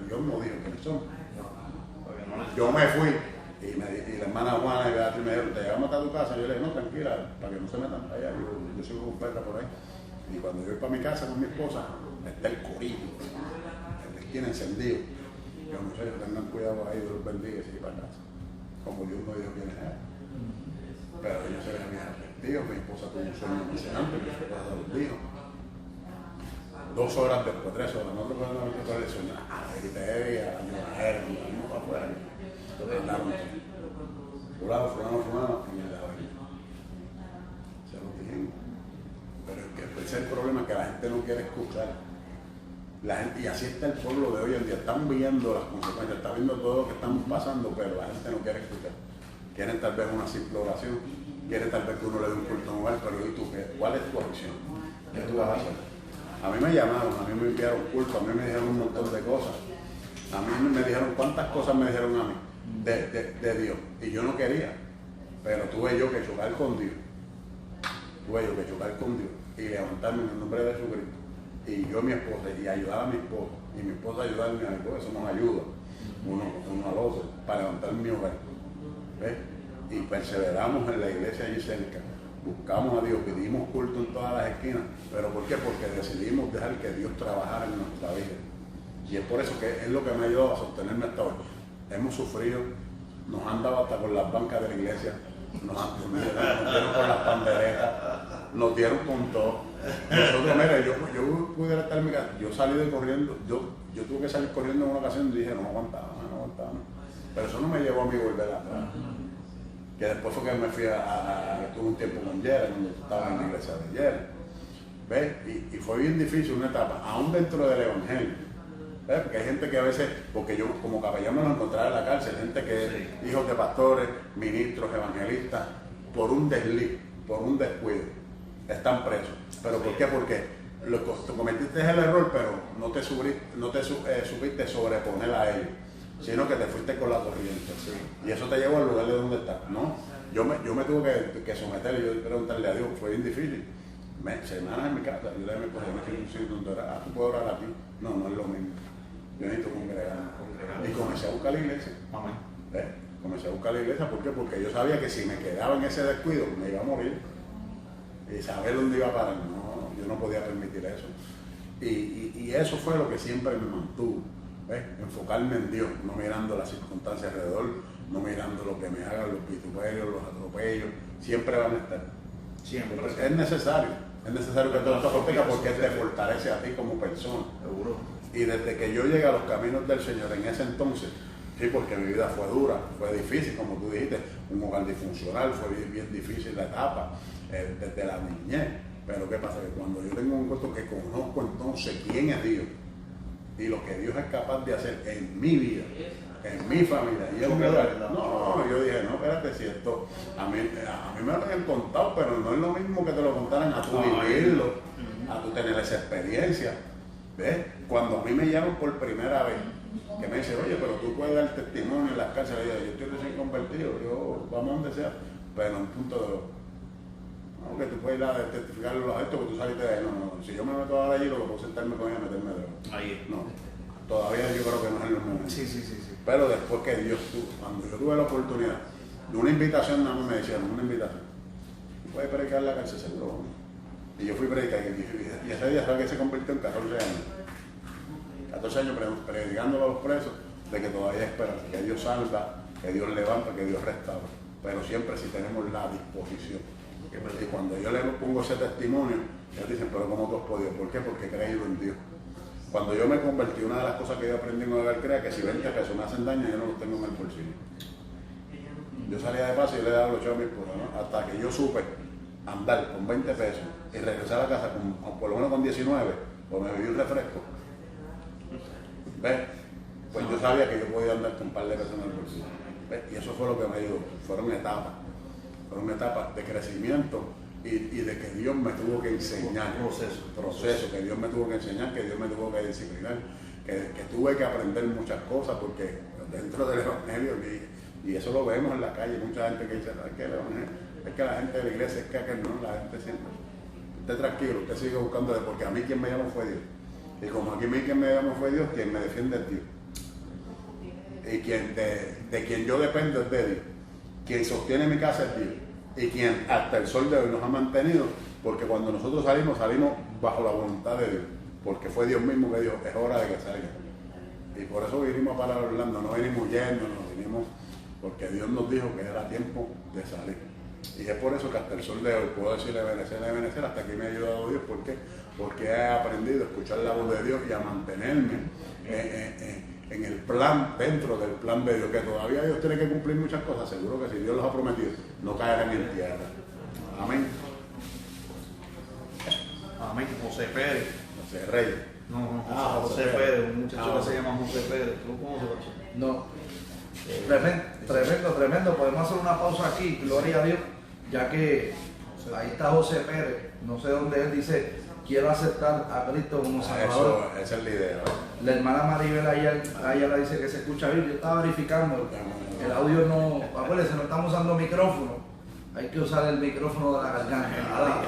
Speaker 3: Dios no dijo quiénes son. Yo me fui y la hermana Juana y Beatriz me dijeron, ¿te llevamos a tu casa? Yo le dije, no, tranquila, para que no se metan para allá. Yo sigo con Petra por ahí. Y cuando yo voy para mi casa con mi esposa, está el corillo, el esquina encendido. Yo no sé, tengan cuidado ahí, Dios los bendiga y sigue para casa. Como Dios no dijo quién es él. Pero ellos se les habían tío, mi esposa tuvo un sueño emocionante, mi esposa los dijo. 2 horas después, 3 horas, no recuerdo cuál es el sueño. A la gritería, a la lloradera, no para afuera. Hablaron. Fulano, y me daba ahí. Se lo dijimos. Pero es que ese es el problema, que la gente no quiere escuchar. La gente, y así está el pueblo de hoy en día, están viendo las consecuencias, están viendo todo lo que estamos pasando, pero la gente no quiere escuchar. Quieren tal vez una simple oración, quieren tal vez que uno le dé un culto anual, pero ¿y tú qué? ¿Cuál es tu acción? ¿Qué tú vas a hacer? A mí me llamaron, a mí me enviaron culto, a mí me dijeron un montón de cosas. A mí me dijeron cuántas cosas me dijeron a mí de Dios, y yo no quería, pero tuve yo que chocar con Dios. Y levantarme en el nombre de Jesucristo. Y yo, mi esposa, y ayudar a mi esposa, y mi esposa ayudarme a mi esposa, eso nos ayuda uno al otro para levantar mi hogar. ¿Ves? Y perseveramos en la iglesia allí cerca, buscamos a Dios, pedimos culto en todas las esquinas. ¿Pero por qué? Porque decidimos dejar que Dios trabajara en nuestra vida. Y es por eso que es lo que me ha ayudado a sostenerme hasta hoy. Hemos sufrido, nos han dado hasta con las bancas de la iglesia, nos dieron con las panderetas, nos dieron con todo. Nosotros, mira, yo pudiera estar en mi casa, yo salí de corriendo, yo tuve que salir corriendo en una ocasión y dije, no aguantaba. Pero eso no me llevó a mí volver atrás. Que después fue que me fui estuve un tiempo con Yera, cuando estaba en la iglesia de Yera. ¿Ves? Y fue bien difícil una etapa, aún dentro del evangelio. ¿Ves? Porque hay gente que a veces, porque yo como capellán me lo encontraba en la cárcel, gente que es hijos de pastores, ministros, evangelistas, por un desliz, por un descuido, están presos. ¿Pero por qué? Porque tú cometiste el error, pero no te supiste sobreponer a ellos, sino que te fuiste con la corriente. Y eso te llevó al lugar de donde estás. No, yo me tuve que someter y yo preguntarle a Dios, fue bien difícil. Semanas en mi casa, yo le dije, pues yo me quiero un sitio donde orar. Tú puedes orar aquí. No es lo mismo. Yo necesito congregarme. Y comencé a buscar la iglesia. Comencé a buscar la iglesia, ¿por qué? Porque yo sabía que si me quedaba en ese descuido me iba a morir. Y saber dónde iba a parar, no, yo no podía permitir eso. Y eso fue lo que siempre me mantuvo. ¿Ves? Enfocarme en Dios, no mirando las circunstancias alrededor, no mirando lo que me hagan, los vituperios, los atropellos, siempre van a estar. Siempre. Es necesario que todo esto practica porque te fortalece a ti como persona.
Speaker 1: Seguro.
Speaker 3: Y desde que yo llegué a los caminos del Señor en ese entonces, sí, porque mi vida fue dura, fue difícil, como tú dijiste, un hogar disfuncional, fue bien difícil la etapa, desde la niñez. Pero ¿qué pasa? Que cuando yo tengo un encuentro que conozco entonces quién es Dios y lo que Dios es capaz de hacer en mi vida, en mi familia, y yo dije, no, espérate, si esto, a mí me lo habían contado, pero no es lo mismo que te lo contaran a tú vivirlo, a tú tener esa experiencia. ¿Ves? Cuando a mí me llaman por primera vez, que me dicen, oye, pero tú puedes dar testimonio en las cárceles, yo estoy recién convertido, yo vamos a donde sea, pero en un punto de no, que tú puedes ir a testificar los actos que tú saliste de ahí. No, si yo me meto ahora allí, lo que puedo sentarme con ella y meterme de ahí. No, todavía yo creo que no es el momento.
Speaker 1: Sí.
Speaker 3: Pero después que Dios cuando yo tuve la oportunidad de una invitación, nada más me decían, una invitación, ¿tú puedes predicar en la cárcel? Seguro. Y yo fui a predicar y ese día sabe que se convirtió en 14 años. 14 años predicándolo a los presos de que todavía hay esperanza, que Dios salva, que Dios levanta, que Dios restaura. Pero siempre si tenemos la disposición. Y cuando yo le pongo ese testimonio, ellos dicen, pero ¿cómo tú has podido? ¿Por qué? Porque he creído en Dios. Cuando yo me convertí, una de las cosas que yo aprendí en Hogar Crea, que si 20 pesos me hacen daño, yo no los tengo en el bolsillo. Yo salía de paso y le daba los chavos a mi esposa, ¿no? Hasta que yo supe andar con 20 pesos y regresar a casa por lo menos con 19, pues me bebí un refresco. ¿Ves? Pues yo sabía que yo podía andar con un par de pesos en el bolsillo. ¿Ves? Y eso fue lo que me ayudó. Fueron etapas de crecimiento y de que Dios me tuvo que enseñar. Proceso, que Dios me tuvo que enseñar, que Dios me tuvo que disciplinar, que tuve que aprender muchas cosas porque dentro del evangelio, y eso lo vemos en la calle, mucha gente que dice, no, es que el evangelio, es que la gente de la iglesia, es que aquel no, la gente siempre. Usted tranquilo, usted sigue buscando de porque a mí quien me llamó fue Dios. Y como aquí quien me llamó fue Dios, quien me defiende es Dios. Y de quien yo dependo es de Dios. Quien sostiene mi casa es Dios. Y quien hasta el sol de hoy nos ha mantenido, porque cuando nosotros salimos bajo la voluntad de Dios. Porque fue Dios mismo que dijo, es hora de que salga. Y por eso vinimos para Orlando, no venimos huyendo, nos vinimos porque Dios nos dijo que era tiempo de salir. Y es por eso que hasta el sol de hoy puedo decirle Venezuela, hasta aquí me ha ayudado Dios. ¿Por qué? Porque he aprendido a escuchar la voz de Dios y a mantenerme en el plan, dentro del plan de Dios, que todavía Dios tiene que cumplir muchas cosas. Seguro que si Dios los ha prometido, no caerán en tierra. Amén.
Speaker 2: Amén. José Pérez.
Speaker 3: José Reyes.
Speaker 2: No, José Pérez, un muchacho que se llama José Pérez. ¿Tú lo conoces?
Speaker 1: No. Tremendo. Podemos hacer una pausa aquí, gloria a Dios, ya que ahí está José Pérez. No sé dónde él dice, quiero aceptar a Cristo como Salvador.
Speaker 3: Eso, esa es la idea.
Speaker 1: La hermana Maribel ella le dice que se escucha bien. Yo estaba verificando, el audio no, acuérdense, no estamos usando micrófono. Hay que usar el micrófono de la garganta.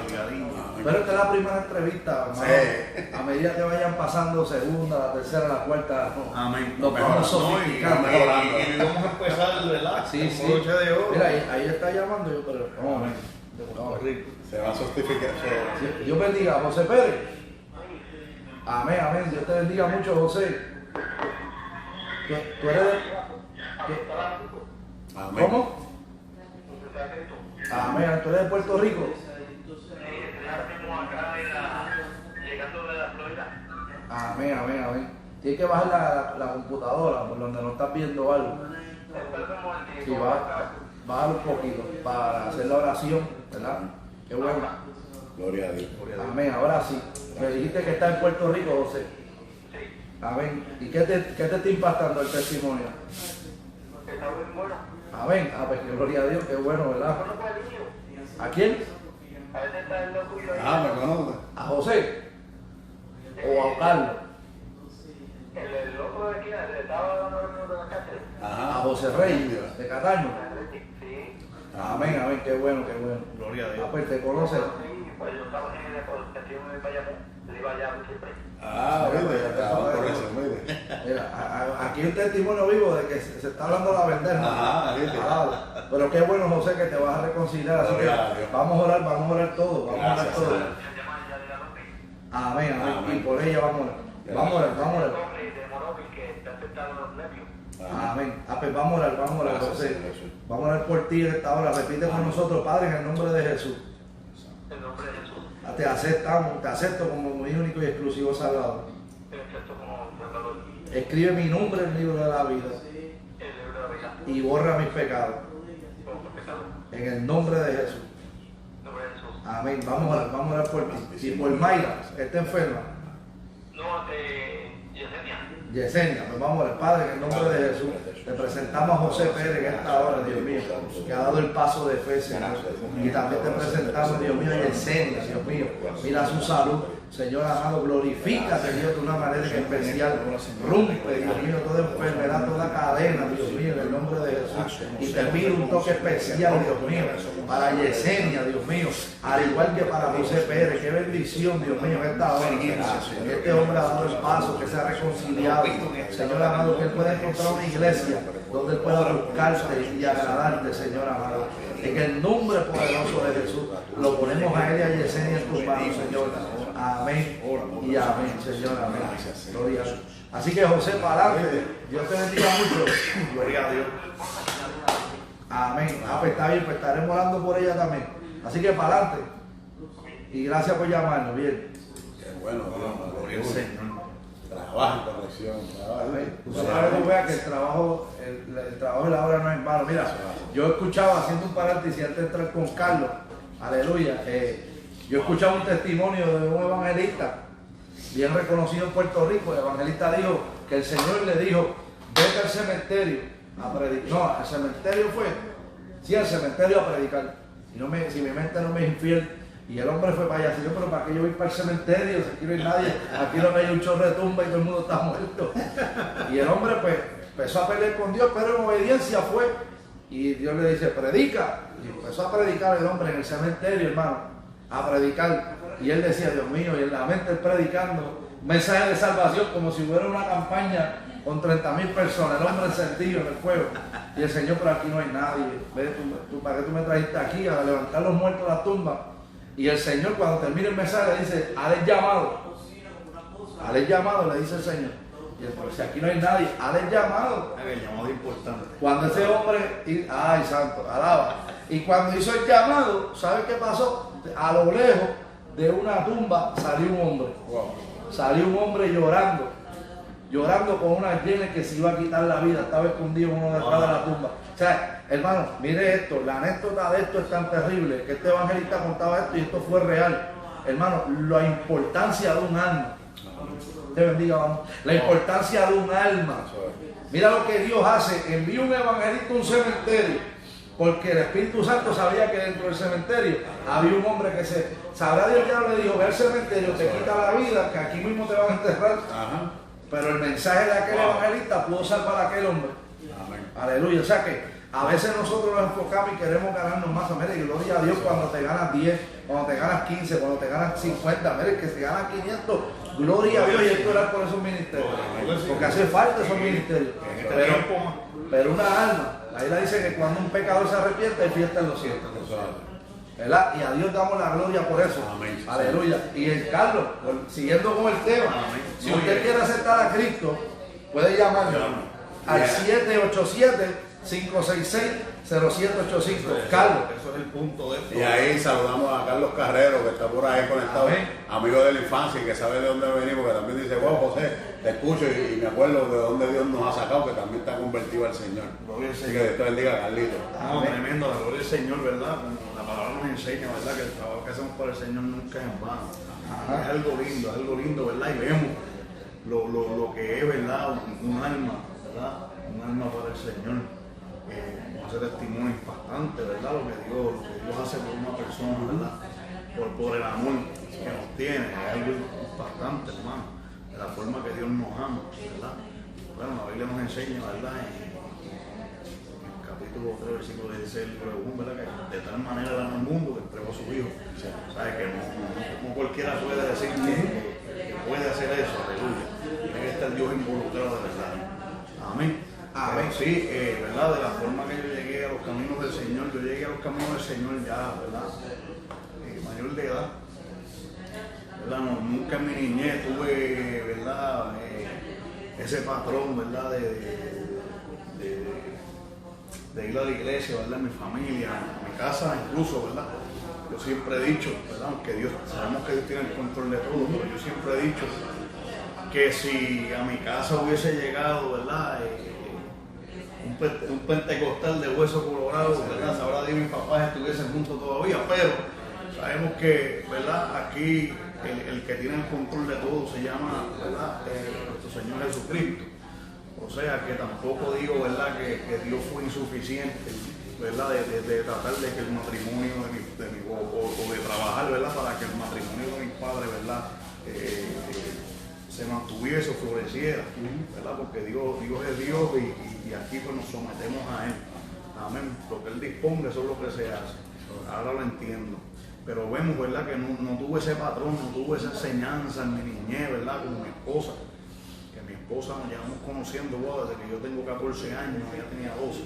Speaker 1: Pero esta es la primera entrevista, hermano.
Speaker 3: Sí.
Speaker 1: A medida que vayan pasando segunda, la tercera, la cuarta,
Speaker 2: Amén.
Speaker 1: nos vamos sofisticando.
Speaker 2: Y vamos a empezar, ¿verdad?
Speaker 1: Sí, sí.
Speaker 2: Broche de oro.
Speaker 1: Mira, ahí está llamando yo, pero vamos a ver.
Speaker 2: Puerto Rico.
Speaker 3: Se va a justificar.
Speaker 1: Dios bendiga a José Pérez. Amén, amén. Dios te bendiga mucho, José. ¿Tú eres
Speaker 3: Amén.
Speaker 1: ¿Cómo? Amén. ¿Tú eres de Puerto Rico? Amén, amén, amén. Tienes que bajar la computadora por donde no estás viendo algo. Sí, bajar un poquito para hacer la oración, ¿verdad? Qué bueno.
Speaker 3: Gloria a Dios.
Speaker 1: Amén, ahora sí. Me dijiste que está en Puerto Rico, José. Amén. ¿Y qué te está impactando el testimonio? Amén. Ah, pues que gloria a Dios, qué bueno, ¿verdad? ¿A quién?
Speaker 3: Me conoce.
Speaker 1: ¿A José? ¿O a Carlos?
Speaker 4: El loco de aquí, le estaba dando de la cárcel.
Speaker 1: A José Rey, de Cataño.
Speaker 4: Sí.
Speaker 1: Amén, amén, qué bueno, qué bueno.
Speaker 2: Gloria a Dios.
Speaker 1: Ah, pues te conoce.
Speaker 4: Sí, pues yo estaba en la asociación de Bayamón, le iba allá siempre.
Speaker 3: Viste, ya por eso, mire.
Speaker 1: Mira, aquí un testimonio vivo de que se está hablando la verdad.
Speaker 3: Viste.
Speaker 1: Pero qué bueno, José, que te vas a reconciliar. Así que
Speaker 3: Gloria a Dios.
Speaker 1: vamos a orar todos. Vamos a orar
Speaker 3: Gracias,
Speaker 1: todos.
Speaker 3: Señor.
Speaker 1: Amén, amén.
Speaker 3: Amén.
Speaker 1: Y por ella vamos a orar. Vamos a orar, vamos a orar.
Speaker 4: De Morovis que está afectado los nervios.
Speaker 1: Amén. Ah, pues vamos a orar,
Speaker 3: Gracias,
Speaker 1: José.
Speaker 3: Señor Jesús.
Speaker 1: Vamos a orar por ti en esta hora. Repite con nosotros, Padre, en el nombre de Jesús.
Speaker 4: En nombre de Jesús.
Speaker 1: Te acepto como mi único y exclusivo Salvador.
Speaker 4: Excepto como Salvador.
Speaker 1: Escribe mi nombre en el libro de la vida
Speaker 4: El libro de la vida.
Speaker 1: y borra mis pecados.
Speaker 4: Como pecado.
Speaker 1: En el nombre de Jesús.
Speaker 4: En nombre de Jesús.
Speaker 1: Amén. Vamos a orar por ti. Y por Mayra, que está enferma.
Speaker 4: No, Yesenia.
Speaker 1: Yesenia, pues vamos a orar. Padre, en el nombre de Jesús, te presentamos a José Pérez en esta hora, Dios mío, que ha dado el paso de fe, Señor. Y también te presentamos, Dios mío, a Yesenia, Dios mío. Mira su salud. Señor amado, glorifícate, Dios, de una manera especial. Rompe, Dios mío, toda enfermedad, toda cadena, Dios mío, en el nombre de Jesús. Y te pido un toque especial, Dios mío, para Yesenia, Dios mío, al igual que para José Pérez. Qué bendición, Dios mío, en esta hora. Que este hombre ha dado el paso, que se ha reconciliado. Señor amado, que él pueda encontrar una iglesia donde él pueda buscarte y agradarte, Señor amado. En el nombre poderoso de Jesús, lo ponemos a él y a Yesenia en tus manos, Señor. Amén y amén, Señor, amén. Gloria a Dios. Así que José, para adelante. Dios te bendiga mucho.
Speaker 2: Gloria a Dios.
Speaker 1: Amén. Ah, pues está bien, pues estaremos orando por ella también. Así que para adelante. Y gracias por llamarnos, bien.
Speaker 3: Qué bueno, Dios.
Speaker 2: Gloria al Señor.
Speaker 3: Trabaja en corrección.
Speaker 1: Amén. Para que tú veas que el trabajo y la obra no es malo. Mira, yo escuchaba, haciendo un paréntesis antes de entrar con Carlos, aleluya, yo escuchaba un testimonio de un evangelista bien reconocido en Puerto Rico. El evangelista dijo que el Señor le dijo, vete al cementerio a predicar. No, al cementerio fue. Sí, al cementerio a predicar. Si mi mente no me es infiel. Y el hombre fue para allá. Dijo, pero ¿para qué yo voy para el cementerio? Si aquí no hay nadie, aquí no hay un chorro de tumba y todo el mundo está muerto. Y el hombre pues empezó a pelear con Dios, pero en obediencia fue. Y Dios le dice, predica. Y empezó a predicar el hombre en el cementerio, hermano, a predicar. Y él decía, Dios mío, y en la mente él predicando mensajes de salvación como si hubiera una campaña con 30,000 personas, el hombre encendido en el fuego. Y el Señor, pero aquí no hay nadie. Ve, ¿para qué tú me trajiste aquí a levantar los muertos de la tumba? Y el Señor, cuando termina el mensaje, le dice, haz el llamado. Haz el llamado, le dice el Señor. Y entonces, si aquí no hay nadie, haz el llamado.
Speaker 2: El llamado es importante.
Speaker 1: Cuando ese hombre, ay santo, alaba, y cuando hizo el llamado, ¿sabe qué pasó? A lo lejos de una tumba salió un hombre. Salió un hombre llorando con unas yenes que se iba a quitar la vida, estaba escondido uno detrás de la tumba. O sea, hermano, mire esto, la anécdota de esto es tan terrible, que este evangelista contaba esto y esto fue real. Hermano, la importancia de un alma. Te bendiga, vamos. La importancia de un alma. Mira lo que Dios hace, envía un evangelista a un cementerio, porque el Espíritu Santo sabía que dentro del cementerio había un hombre que sabrá Dios ya le dijo, ve al cementerio, te quita la vida, que aquí mismo te van a enterrar.
Speaker 3: Ajá.
Speaker 1: Pero el mensaje de aquel evangelista pudo salvar a aquel hombre.
Speaker 3: Amén.
Speaker 1: Aleluya. O sea que a veces nosotros nos enfocamos y queremos ganarnos más. Mire, gloria a Dios cuando te ganas 10, cuando te ganas 15, cuando te ganas 50. Mire, que se ganan 500, gloria a Dios, y hay que orar por esos ministerios. Porque hace falta esos ministerios. Pero una alma, ahí la dice que cuando un pecador se arrepiente, hay fiesta en los cielos. ¿Verdad? Y a Dios damos la gloria por eso.
Speaker 3: Amén.
Speaker 1: Aleluya. Y el Carlos, siguiendo con el tema, si usted quiere aceptar a Cristo, puede llamarme al 787-566-0785. Carlos.
Speaker 2: Eso es el punto de esto.
Speaker 3: Y ahí saludamos a Carlos Carrero, que está por ahí conectado, amigo de la infancia y que sabe de dónde venimos, que también dice, wow, José, te escucho y me acuerdo de dónde Dios nos ha sacado, que también está convertido al Señor. Así que Dios te bendiga, Carlito.
Speaker 2: No, tremendo, la gloria del Señor, ¿verdad? La palabra nos enseña, ¿verdad? Que el trabajo que hacemos por el Señor nunca es en vano. Es algo lindo, ¿verdad? Y vemos lo que es, ¿verdad? Un alma, ¿verdad? Un alma para el Señor. Ese testimonio impactante, ¿verdad? Lo que Dios hace por una persona, ¿verdad? Por el amor que nos tiene, es algo impactante, hermano. De la forma que Dios nos ama, ¿verdad? Bueno, la Biblia nos enseña, ¿verdad? En el capítulo 3, versículo 16, el libro de Juan, ¿verdad? Que de tal manera amó el mundo que entregó a su Hijo. ¿Sabes? Que no cualquiera puede decir que puede hacer eso, aleluya. Tiene que estar Dios involucrado de verdad. Amén. Amén. Sí, ¿verdad? De la forma que yo llegué a los caminos del Señor, yo llegué a los caminos del Señor ya, ¿verdad? Mayor de edad, ¿verdad? No, nunca en mi niñez tuve, ¿verdad? Ese patrón, ¿verdad? De ir a la iglesia, ¿verdad? En mi familia, en mi casa incluso, ¿verdad? Yo siempre he dicho, ¿verdad? Aunque sabemos que Dios tiene el control de todo, pero yo siempre he dicho que si a mi casa hubiese llegado, ¿verdad? Un pentecostal de hueso colorado, ¿verdad? Sabrá Dios, mis papás estuviesen juntos todavía, pero sabemos que, ¿verdad? Aquí el que tiene el control de todo se llama, ¿verdad? Nuestro Señor Jesucristo. O sea que tampoco digo, ¿verdad? Que Dios fue insuficiente, ¿verdad? De tratar de que el matrimonio o de trabajar, ¿verdad? Para que el matrimonio de mis padres, ¿verdad? Se mantuviese o floreciera, ¿verdad? Porque Dios es Dios y aquí pues nos sometemos a Él. Amén. Lo que Él disponga, eso es lo que se hace. Ahora lo entiendo. Pero vemos, ¿verdad? Que no tuve ese patrón, no tuve esa enseñanza en mi niñez, ¿verdad? Como mi esposa. Que mi esposa nos llevamos conociendo, wow, desde que yo tengo 14 años, ella tenía 12.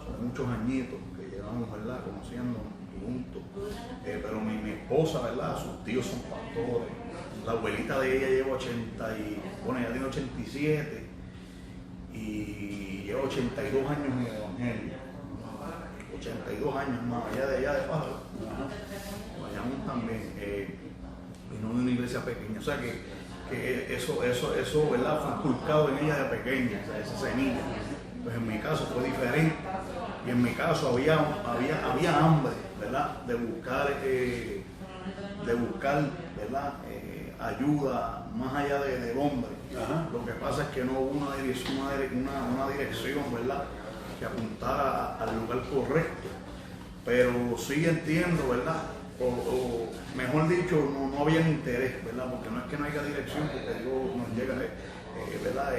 Speaker 2: Son muchos añitos que llevamos, ¿verdad? Conociéndonos juntos. Pero mi esposa, ¿verdad? Sus tíos son pastores. La abuelita de ella lleva 80 y, bueno, ella tiene 87 y lleva 82 años en el Evangelio. 82 años más, allá de Pájaro. Vayamos también, vino de una iglesia pequeña. O sea que eso, ¿verdad? Fue inculcado en ella de pequeña, o sea, esa semilla. Pues en mi caso fue diferente. Y en mi caso había hambre, ¿verdad? De buscar, ¿verdad? Ayuda más allá del hombre. Lo que pasa es que no hubo una dirección, ¿verdad? Que apuntara al lugar correcto. Pero sí entiendo, ¿verdad? O mejor dicho, no había interés, ¿verdad? Porque no es que no haya dirección, porque Dios nos llega, ¿verdad?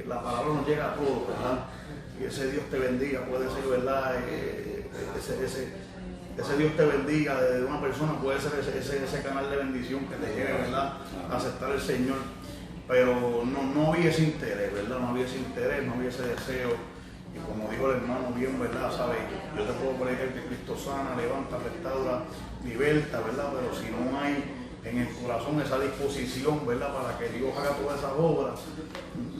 Speaker 2: La palabra nos llega a todos, ¿verdad? Y ese Dios te bendiga, puede ser, ¿verdad? Ese Dios te bendiga de una persona, puede ser ese canal de bendición que te lleve, ¿verdad? A aceptar al Señor. Pero no había ese interés, ¿verdad? No había ese interés, no había ese deseo. Y como dijo el hermano bien, ¿verdad? ¿Sabes? Yo te puedo predicar que Cristo sana, levanta, restaura, liberta, ¿verdad? Pero si no hay en el corazón esa disposición, ¿verdad? Para que Dios haga todas esas obras.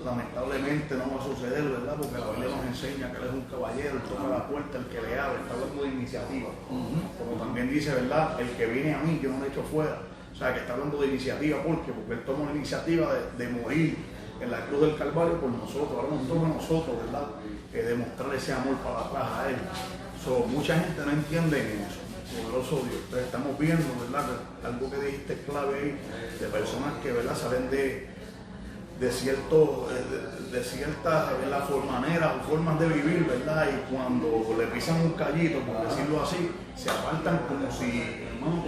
Speaker 2: Lamentablemente no va a suceder, ¿verdad? Porque la Biblia nos enseña que Él es un caballero, Él toca la puerta, el que le abre, está hablando de iniciativa. Como también dice, ¿verdad? El que viene a mí, yo no lo echo fuera. O sea, que está hablando de iniciativa, porque Él tomó la iniciativa de morir en la cruz del Calvario por nosotros. Ahora nos toca a nosotros, ¿verdad? Demostrar ese amor para atrás a Él. Mucha gente no entiende eso. Poderoso Dios. Entonces estamos viendo, ¿verdad? Algo que dijiste clave ahí, de personas que, ¿verdad? Salen de ciertas maneras o formas de vivir, ¿verdad? Y cuando le pisan un callito, por decirlo así, se apartan como si los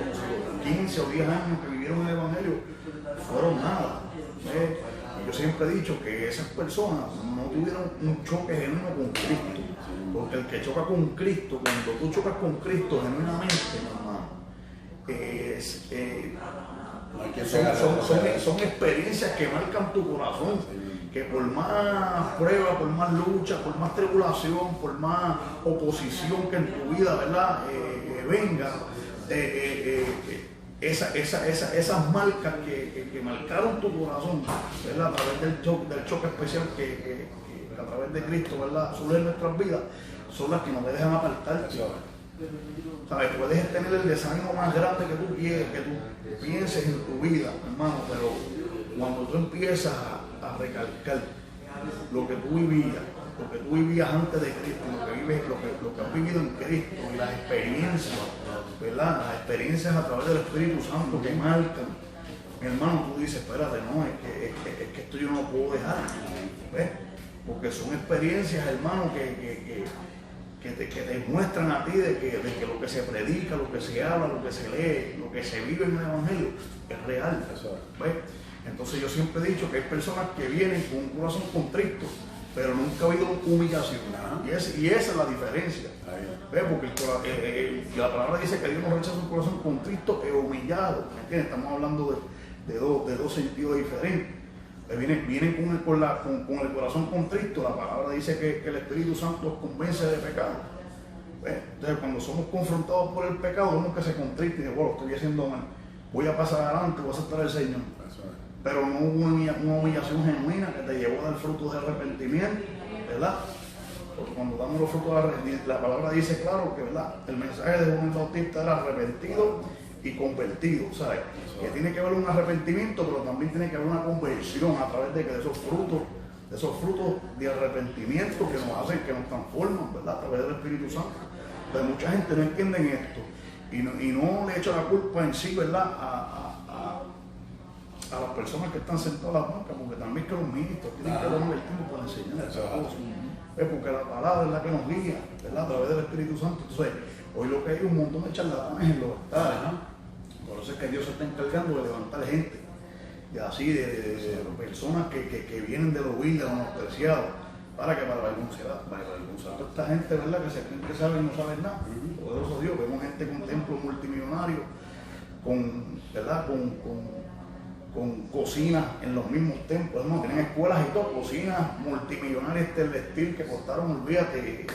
Speaker 2: 15 o 10 años que vivieron en el Evangelio fueron nada. Yo siempre he dicho que esas personas no tuvieron un choque genuino con Cristo, porque el que choca con Cristo, cuando tú chocas con Cristo genuinamente, hermano, son experiencias que marcan tu corazón, que por más prueba, por más lucha, por más tribulación, por más oposición que en tu vida, ¿verdad? Venga, esas marcas que marcaron tu corazón, ¿verdad? A través del choque especial que a través de Cristo, ¿verdad? Surge en nuestras vidas, son las que nos dejan apartarte. ¿Sabes? Puedes tener el desánimo más grande que tú quieres, que tú pienses en tu vida, hermano, pero cuando tú empiezas a recalcar lo que tú vivías antes de Cristo, lo que has vivido en Cristo y las experiencias, ¿verdad? Las experiencias a través del Espíritu Santo que marcan, mi hermano, tú dices, espérate, no, es que esto yo no lo puedo dejar, ¿ves? Porque son experiencias, hermano, que te muestran a ti de que lo que se predica, lo que se habla, lo que se lee, lo que se vive en el Evangelio es real. ¿Ves? Entonces yo siempre he dicho que hay personas que vienen con un corazón contrito, pero nunca ha habido humillación. Y esa es la diferencia. ¿Ves? Porque la palabra dice que Dios no rechaza un corazón contrito e humillado. ¿Me entiendes? Estamos hablando de dos sentidos diferentes. Vienen con el corazón contrito. La palabra dice que el Espíritu Santo os convence de pecado. ¿Ves? Entonces cuando somos confrontados por el pecado, uno que se contrita y dice, bueno, estoy haciendo mal, voy a pasar adelante, voy a aceptar al Señor. Pero no hubo una humillación genuina que te llevó a dar frutos de arrepentimiento, ¿verdad? Porque cuando damos los frutos de arrepentimiento, la palabra dice claro que, ¿verdad? El mensaje de Juan el Bautista era arrepentido y convertido, ¿sabes? Que tiene que haber un arrepentimiento, pero también tiene que haber una conversión a través de esos frutos de arrepentimiento que nos hacen, que nos transforman, ¿verdad? A través del Espíritu Santo. Pero mucha gente no entiende esto y no le echa la culpa en sí, ¿verdad? A las personas que están sentadas a la banca, porque también que los ministros tienen que tomar el tiempo para enseñar esas cosas. Porque la palabra es la que nos guía, ¿verdad? A través del Espíritu Santo. Entonces, hoy lo que hay es un montón de charlatanes en los altares, ¿no? Por eso es que Dios se está encargando de levantar gente, y así de personas que vienen de los huir, de los menospreciados, para avergonzar a toda esta gente, ¿verdad? Que se creen que saben y no saben nada. Poderoso Dios, vemos gente con templos multimillonarios, ¿verdad? Con cocinas en los mismos templos, ¿no? Tienen escuelas y todo, cocinas multimillonarias del estilo que costaron, olvídate,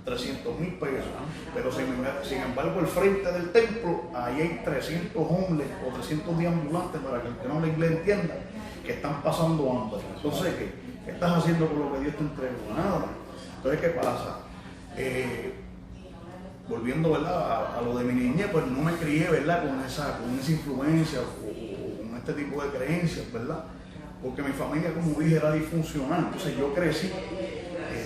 Speaker 2: 300,000 pesos. Pero sin embargo, al frente del templo, ahí hay 300 hombres o 300 deambulantes, para que el que no la iglesia entienda, que están pasando hambre. Entonces, ¿qué estás haciendo con lo que Dios te entregó? Nada. Entonces, ¿qué pasa? Volviendo, ¿verdad? A lo de mi niñez, pues no me crié, ¿verdad? Con esa influencia este tipo de creencias, ¿verdad? Porque mi familia, como dije, era disfuncional. Entonces yo crecí,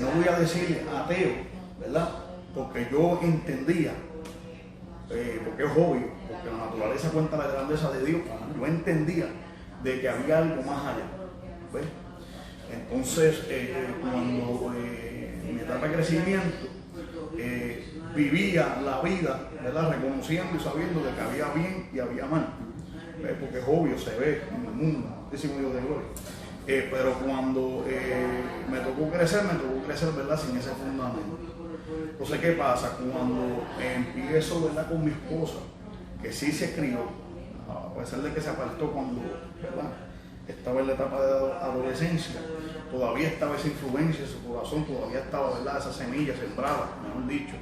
Speaker 2: no voy a decir ateo, ¿verdad? Porque yo entendía, porque es obvio, porque la naturaleza cuenta la grandeza de Dios, yo entendía de que había algo más allá, ¿ves? Entonces, cuando en mi etapa de crecimiento, vivía la vida, ¿verdad? Reconociendo y sabiendo de que había bien y había mal. Porque es obvio, se ve en el mundo, muchísimo Dios de gloria. Pero cuando me tocó crecer, ¿verdad? Sin ese fundamento. Entonces, ¿qué pasa? Cuando empiezo, ¿verdad? Con mi esposa, que sí se crió, a pesar de que se apartó cuando, ¿verdad? Estaba en la etapa de adolescencia, todavía estaba esa influencia en su corazón, todavía estaba, ¿verdad? Esa semilla sembrada, mejor dicho,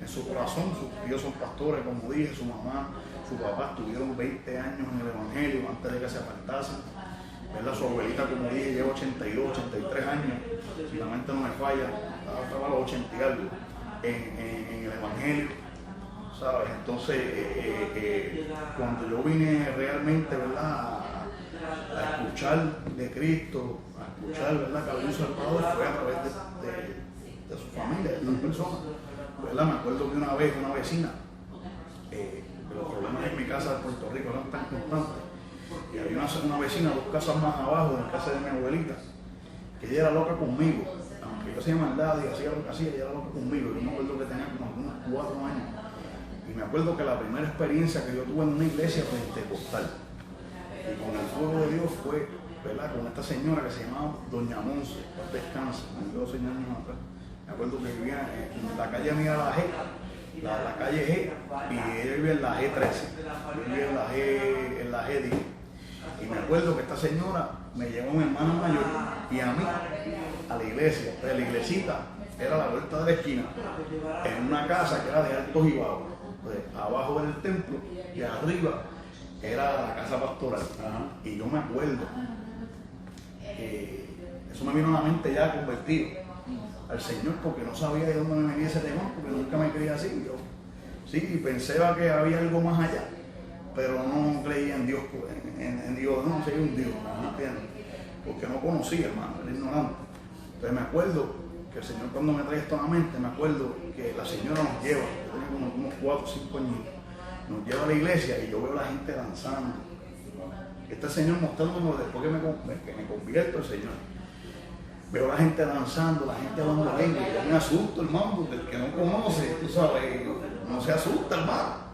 Speaker 2: en su corazón. Sus tíos son pastores, como dije, su mamá su papá estuvieron 20 años en el Evangelio antes de que se apartasen. ¿Verdad? Su abuelita, como dije, lleva 82, 83 años, si la mente no me falla, estaba a los 80 y algo, en el Evangelio, ¿sabes? Entonces, cuando yo vine realmente, ¿verdad?, a escuchar de Cristo, a escuchar, ¿verdad?, que había un Salvador, fue a través de su familia, de estas personas, ¿verdad? Me acuerdo que una vez una vecina, los problemas en mi casa de Puerto Rico eran tan constantes, y había una vecina 2 casas más abajo, en casa de mi abuelita, que ella era loca conmigo, aunque yo hacía maldad y hacía lo que hacía, ella era loca conmigo. Yo me acuerdo que tenía como unos 4 años, y me acuerdo que la primera experiencia que yo tuve en una iglesia pentecostal, y con el fuego de Dios fue, ¿verdad?, con esta señora que se llamaba Doña Monse, por descanso, murió 6 años atrás. Me acuerdo que vivía en la calle mía, la G, la calle G, y ella vivía en la G13, yo vivía en la G10. Y me acuerdo que esta señora me llevó a mi hermano mayor y a mí a la iglesia. Entonces, la iglesita era a la vuelta de la esquina, en una casa que era de altos y bajos. Entonces, abajo era el templo y arriba era la casa pastoral. Y yo me acuerdo, eso me vino a la mente ya convertido al Señor, porque no sabía de dónde me venía ese temor, porque nunca me creía así. Yo sí pensaba que había algo más allá, pero no creía en Dios, en Dios, no sé, un Dios, ¿no entiendes? Porque no conocía, hermano, era ignorante. Entonces me acuerdo que el Señor, cuando me trae esto a la mente, me acuerdo que la señora nos lleva, yo tenía como unos 4 o 5 añitos, nos lleva a la iglesia y yo veo a la gente danzando. Este Señor mostrándome después que me convierto el Señor. Veo a la gente danzando, la gente hablando lengua, y yo me asusto, hermano, porque el que no conoce, tú sabes, no se asusta, hermano.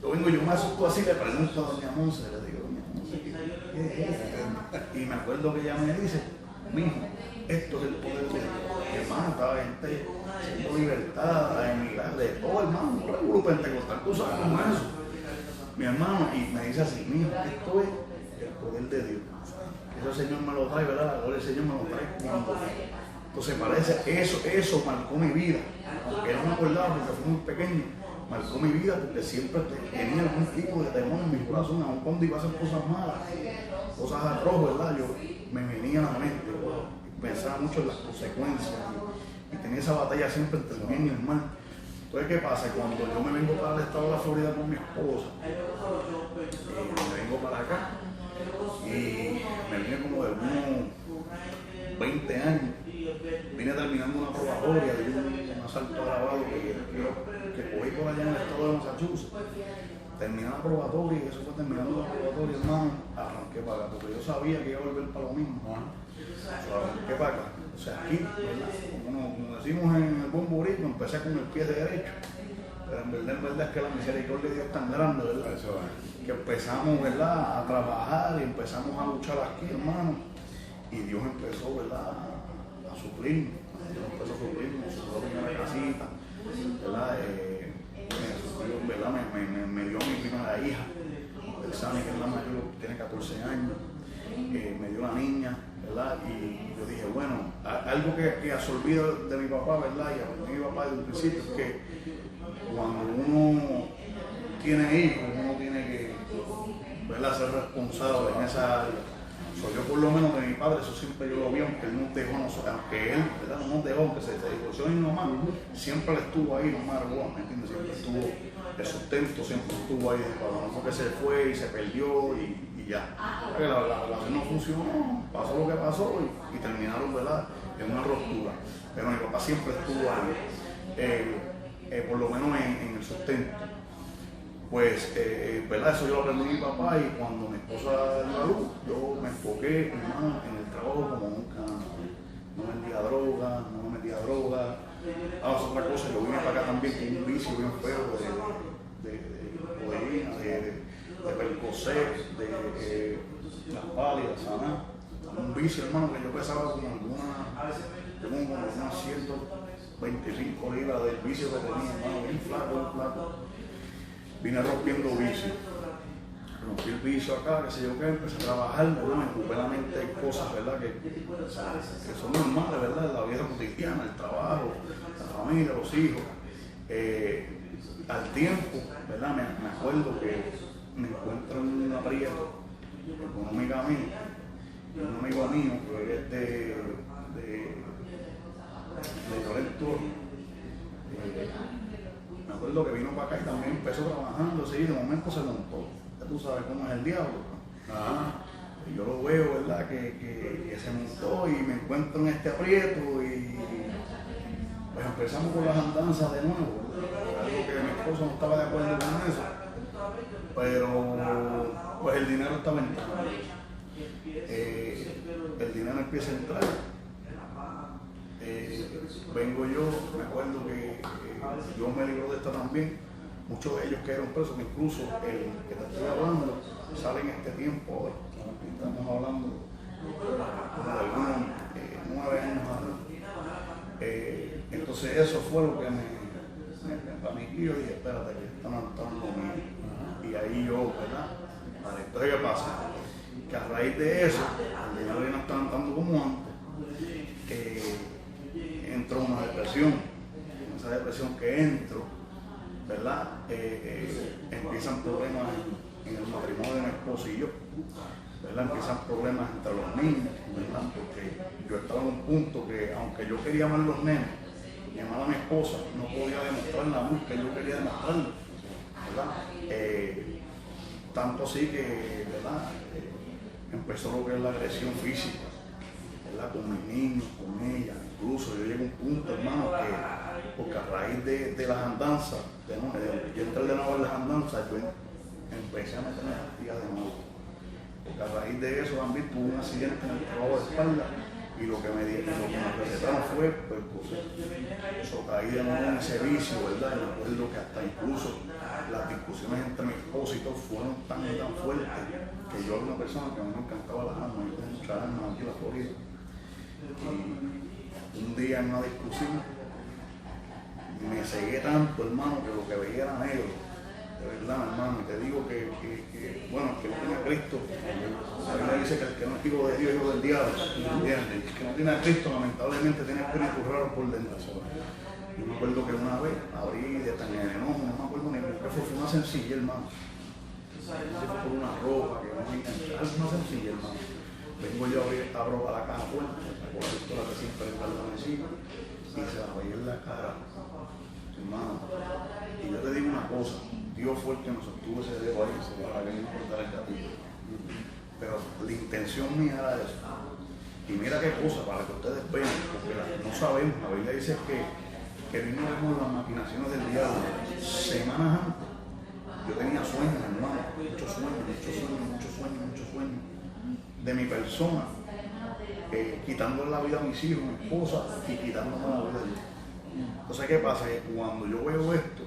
Speaker 2: Yo me asusto así, le pregunto a Doña Monse, le digo, Doña Monse, ¿qué es? Y me acuerdo que ella me dice, mijo, esto es el poder de Dios. Mi hermano, estaba gente siendo libertada, emigrar, de todo, hermano, todo el grupo pentecostal, tú sabes cómo es eso. Mi hermano, y me dice así, mijo, esto es el poder de Dios. Ese Señor me lo trae, ¿verdad? La gloria del Señor me lo trae cuando. Entonces parece, eso marcó mi vida, aunque no me acordaba porque fui muy pequeño. Marcó mi vida porque siempre tenía algún tipo de temor en mi corazón, aun cuando iba a hacer cosas malas, cosas atroces, ¿verdad? Yo me venía a la mente, pensaba mucho en las consecuencias y tenía esa batalla siempre entre el bien y el mal. Entonces, ¿qué pasa? Cuando yo me vengo para el estado de la Florida con mi esposa, me vengo para acá y me vine como de unos 20 años. Vine terminando una probatoria de un asalto agravado que cogí por allá en el estado de Massachusetts. Terminé la probatoria y eso fue terminando la probatoria, hermano, arranqué para acá, porque yo sabía que iba a volver para lo mismo. Arranqué para acá. O sea, aquí, ¿verdad? Como decimos en el buen boricua, empecé con el pie derecho. Pero en verdad es que la misericordia de Dios es tan grande, ¿verdad? Que empezamos, ¿verdad?, a trabajar y empezamos a luchar aquí, hermano. Y Dios empezó, ¿verdad?, a suplir, empezó a suplir, me subió a primera casita, ¿verdad? Me dio a mi primera hija, el Sani, que es la mayor, tiene 14 años, me dio una niña, ¿verdad? Y yo dije, bueno, algo que absorbí de mi papá, ¿verdad? Y aprendí de mi papá desde el principio, es que cuando uno tiene hijos, uno tiene que, ¿verdad?, ser responsable en esa área. Yo por lo menos de mi padre, eso siempre yo lo vi, aunque él nos dejó, aunque él, ¿verdad?, no nos dejó, que se divorció de mi mamá, siempre él estuvo ahí, no me arrugó, ¿me entiendes? Siempre estuvo, el sustento siempre estuvo ahí, no fue que se fue y se perdió y ya. Porque la relación no funcionó, pasó lo que pasó y terminaron, ¿verdad?, en una ruptura. Pero mi papá siempre estuvo ahí, por lo menos en el sustento. Pues, ¿verdad? Eso yo lo aprendí de mi papá y cuando mi esposa dio a luz, yo me enfoqué, hermano, en el trabajo como nunca. No me metía droga. Otra cosa, yo vine para acá también con un vicio bien feo de codeína, de Percocet, de las pálidas, ¿sabes? Un vicio, hermano, que yo pesaba como unas 125 libras del vicio que tenía, hermano, bien flaco. Vine rompiendo vicio. Rompí el vicio acá, qué sé yo qué, empecé a trabajar, ¿verdad? Me ocupé la mente de cosas, ¿verdad?, que son normales, ¿verdad?, la vida cotidiana, el trabajo, la familia, los hijos. Al tiempo, ¿verdad? Me acuerdo que me encuentro en un aprieto económicamente y un amigo mío que es de Loreto, me acuerdo que vino para acá y también empezó trabajando, así, de momento se montó. Ya tú sabes cómo es el diablo. Y yo lo veo, ¿verdad? Que se montó y me encuentro en este aprieto y pues empezamos con las andanzas de nuevo. Algo que mi esposo no estaba de acuerdo con eso, pero pues el dinero estaba entrando. El dinero empieza a entrar. Vengo yo, me acuerdo que yo me libro de esta también. Muchos de ellos quedaron presos, que incluso el que te estoy hablando sale en este tiempo ahora. Estamos hablando de algunos 9 años atrás. Entonces eso fue lo que me paniqueó y dije, espérate, que están lo mío. Y ahí yo, ¿verdad? Vale, entonces, ¿qué pasa? Que a raíz de eso, el dinero ya no está andando como antes, entró una depresión. En esa depresión que entro, ¿verdad? Empiezan problemas en el matrimonio de mi esposo y yo, ¿verdad? Empiezan problemas entre los niños, ¿verdad? Porque yo estaba en un punto que, aunque yo quería amar a los nenes, mi amaba a mi esposa, no podía demostrar la luz que yo quería demostrarle, ¿verdad? Tanto así que, ¿verdad? Empezó lo que es la agresión física, ¿verdad? Con mis niños, con ella. Incluso yo llegué a un punto, hermano, que porque a raíz de las andanzas, yo entré de nuevo en las andanzas, yo empecé a meterme pastillas de nuevo. Porque a raíz de eso también tuve un accidente en el trabajo de espalda y lo que me recetaron fue percusión. Eso caí de nuevo en ese vicio, ¿verdad? Y me acuerdo que hasta incluso las discusiones entre mi esposo y todo fueron tan fuertes que yo era una persona que a mí me encantaba las armas, yo tengo muchas armas aquí en la Florida. Y un día en una discusión me cegué tanto, hermano, que lo que veía era negro. De verdad, hermano, y te digo que bueno, que no tiene a Cristo, la Biblia dice que el que no es hijo de Dios es hijo del diablo, ¿entiendes? El que no tiene a Cristo, lamentablemente, tiene espíritu raro por dentro. Yo me acuerdo que una vez abrí de tan enojo, no me acuerdo ni por qué fue una sencilla, hermano. Fue por una ropa que no me encantaba, una sencilla, hermano. Vengo yo a abro a la caja fuerte, por la pistola que siempre le guardan encima, y se la veía en la cara, hermano. Y yo te digo una cosa, Dios fue el que nos sostuvo ese dedo ahí, para que no cortara el gatillo. Pero la intención mía era eso. Y mira qué cosa, para que ustedes vean, porque no sabemos, la Biblia dice que no vemos las maquinaciones del diablo. Semanas antes, yo tenía sueños, hermano, muchos sueños de mi persona, quitándole la vida a mis hijos, a mi esposa, y quitándome la vida de Dios. Entonces, ¿qué pasa? Que cuando yo veo esto,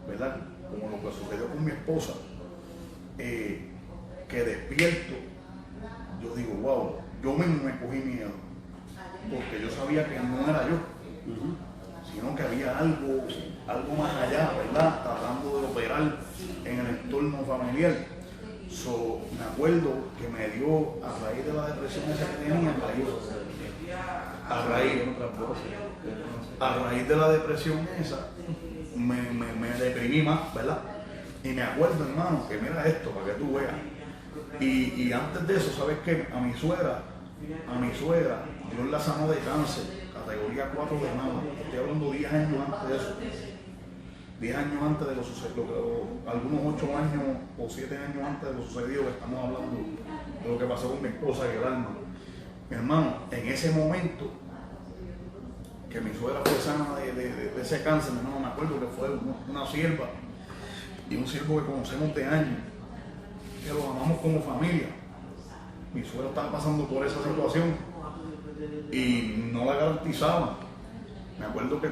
Speaker 2: ¿verdad? Como lo que sucedió con mi esposa, que despierto, yo digo, wow, yo mismo me cogí miedo, porque yo sabía que no era yo, sino que había algo más allá, ¿verdad? Tratando de operar en el entorno familiar. Me acuerdo que me dio, a raíz de la depresión esa que tenía, a raíz de la depresión esa, me deprimí más, ¿verdad? Y me acuerdo, hermano, que mira esto, para que tú veas. Y antes de eso, ¿sabes qué? A mi suegra, Dios la sanó de cáncer, categoría 4 de mama. Estoy hablando 10 años antes de eso. 10 años antes de lo sucedido, algunos 8 años o 7 años antes de lo sucedido, que estamos hablando de lo que pasó con mi esposa y el alma. Mi hermano, en ese momento que mi suegra fue sana de ese cáncer, mi hermano, me acuerdo que fue una sierva y un siervo que conocemos de años, que lo amamos como familia. Mi suegra estaba pasando por esa situación y no la garantizaban. Me acuerdo que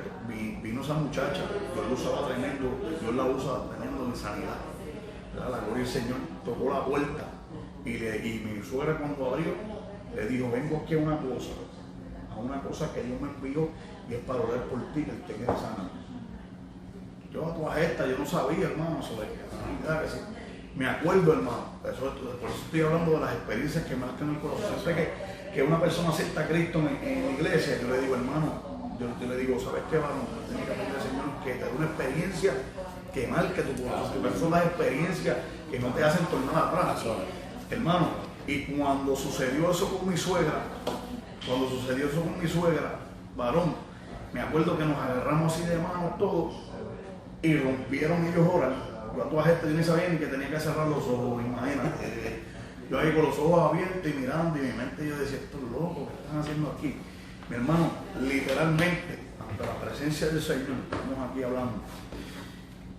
Speaker 2: vino esa muchacha, Dios la usaba tremendo, Dios la usa tremendo en sanidad. La gloria del Señor tocó la puerta y mi suegra cuando abrió le dijo, vengo aquí a una cosa que Dios me envió y es para orar por ti, que te quede sana. Yo a todas estas, yo no sabía, hermano, sobre qué sanidad, que sí. Me acuerdo, hermano, por eso estoy hablando de las experiencias que marcan el corazón. Siempre que una persona acepta a Cristo en la iglesia, yo le digo, hermano, yo le digo, ¿sabes qué, varón? Tienes que pedirle al Señor que te dé una experiencia que marque tu corazón, que personas experiencias que no te hacen tornar atrás, hermano. Y cuando sucedió eso con mi suegra, varón, me acuerdo que nos agarramos así de manos todos y rompieron ellos orar. Yo a toda gente yo ni sabía ni que tenía que cerrar los ojos, imagínate. Yo ahí con los ojos abiertos y mirando, y en mi mente yo decía, estos locos, ¿qué están haciendo aquí? Mi hermano, literalmente, ante la presencia del Señor, estamos aquí hablando,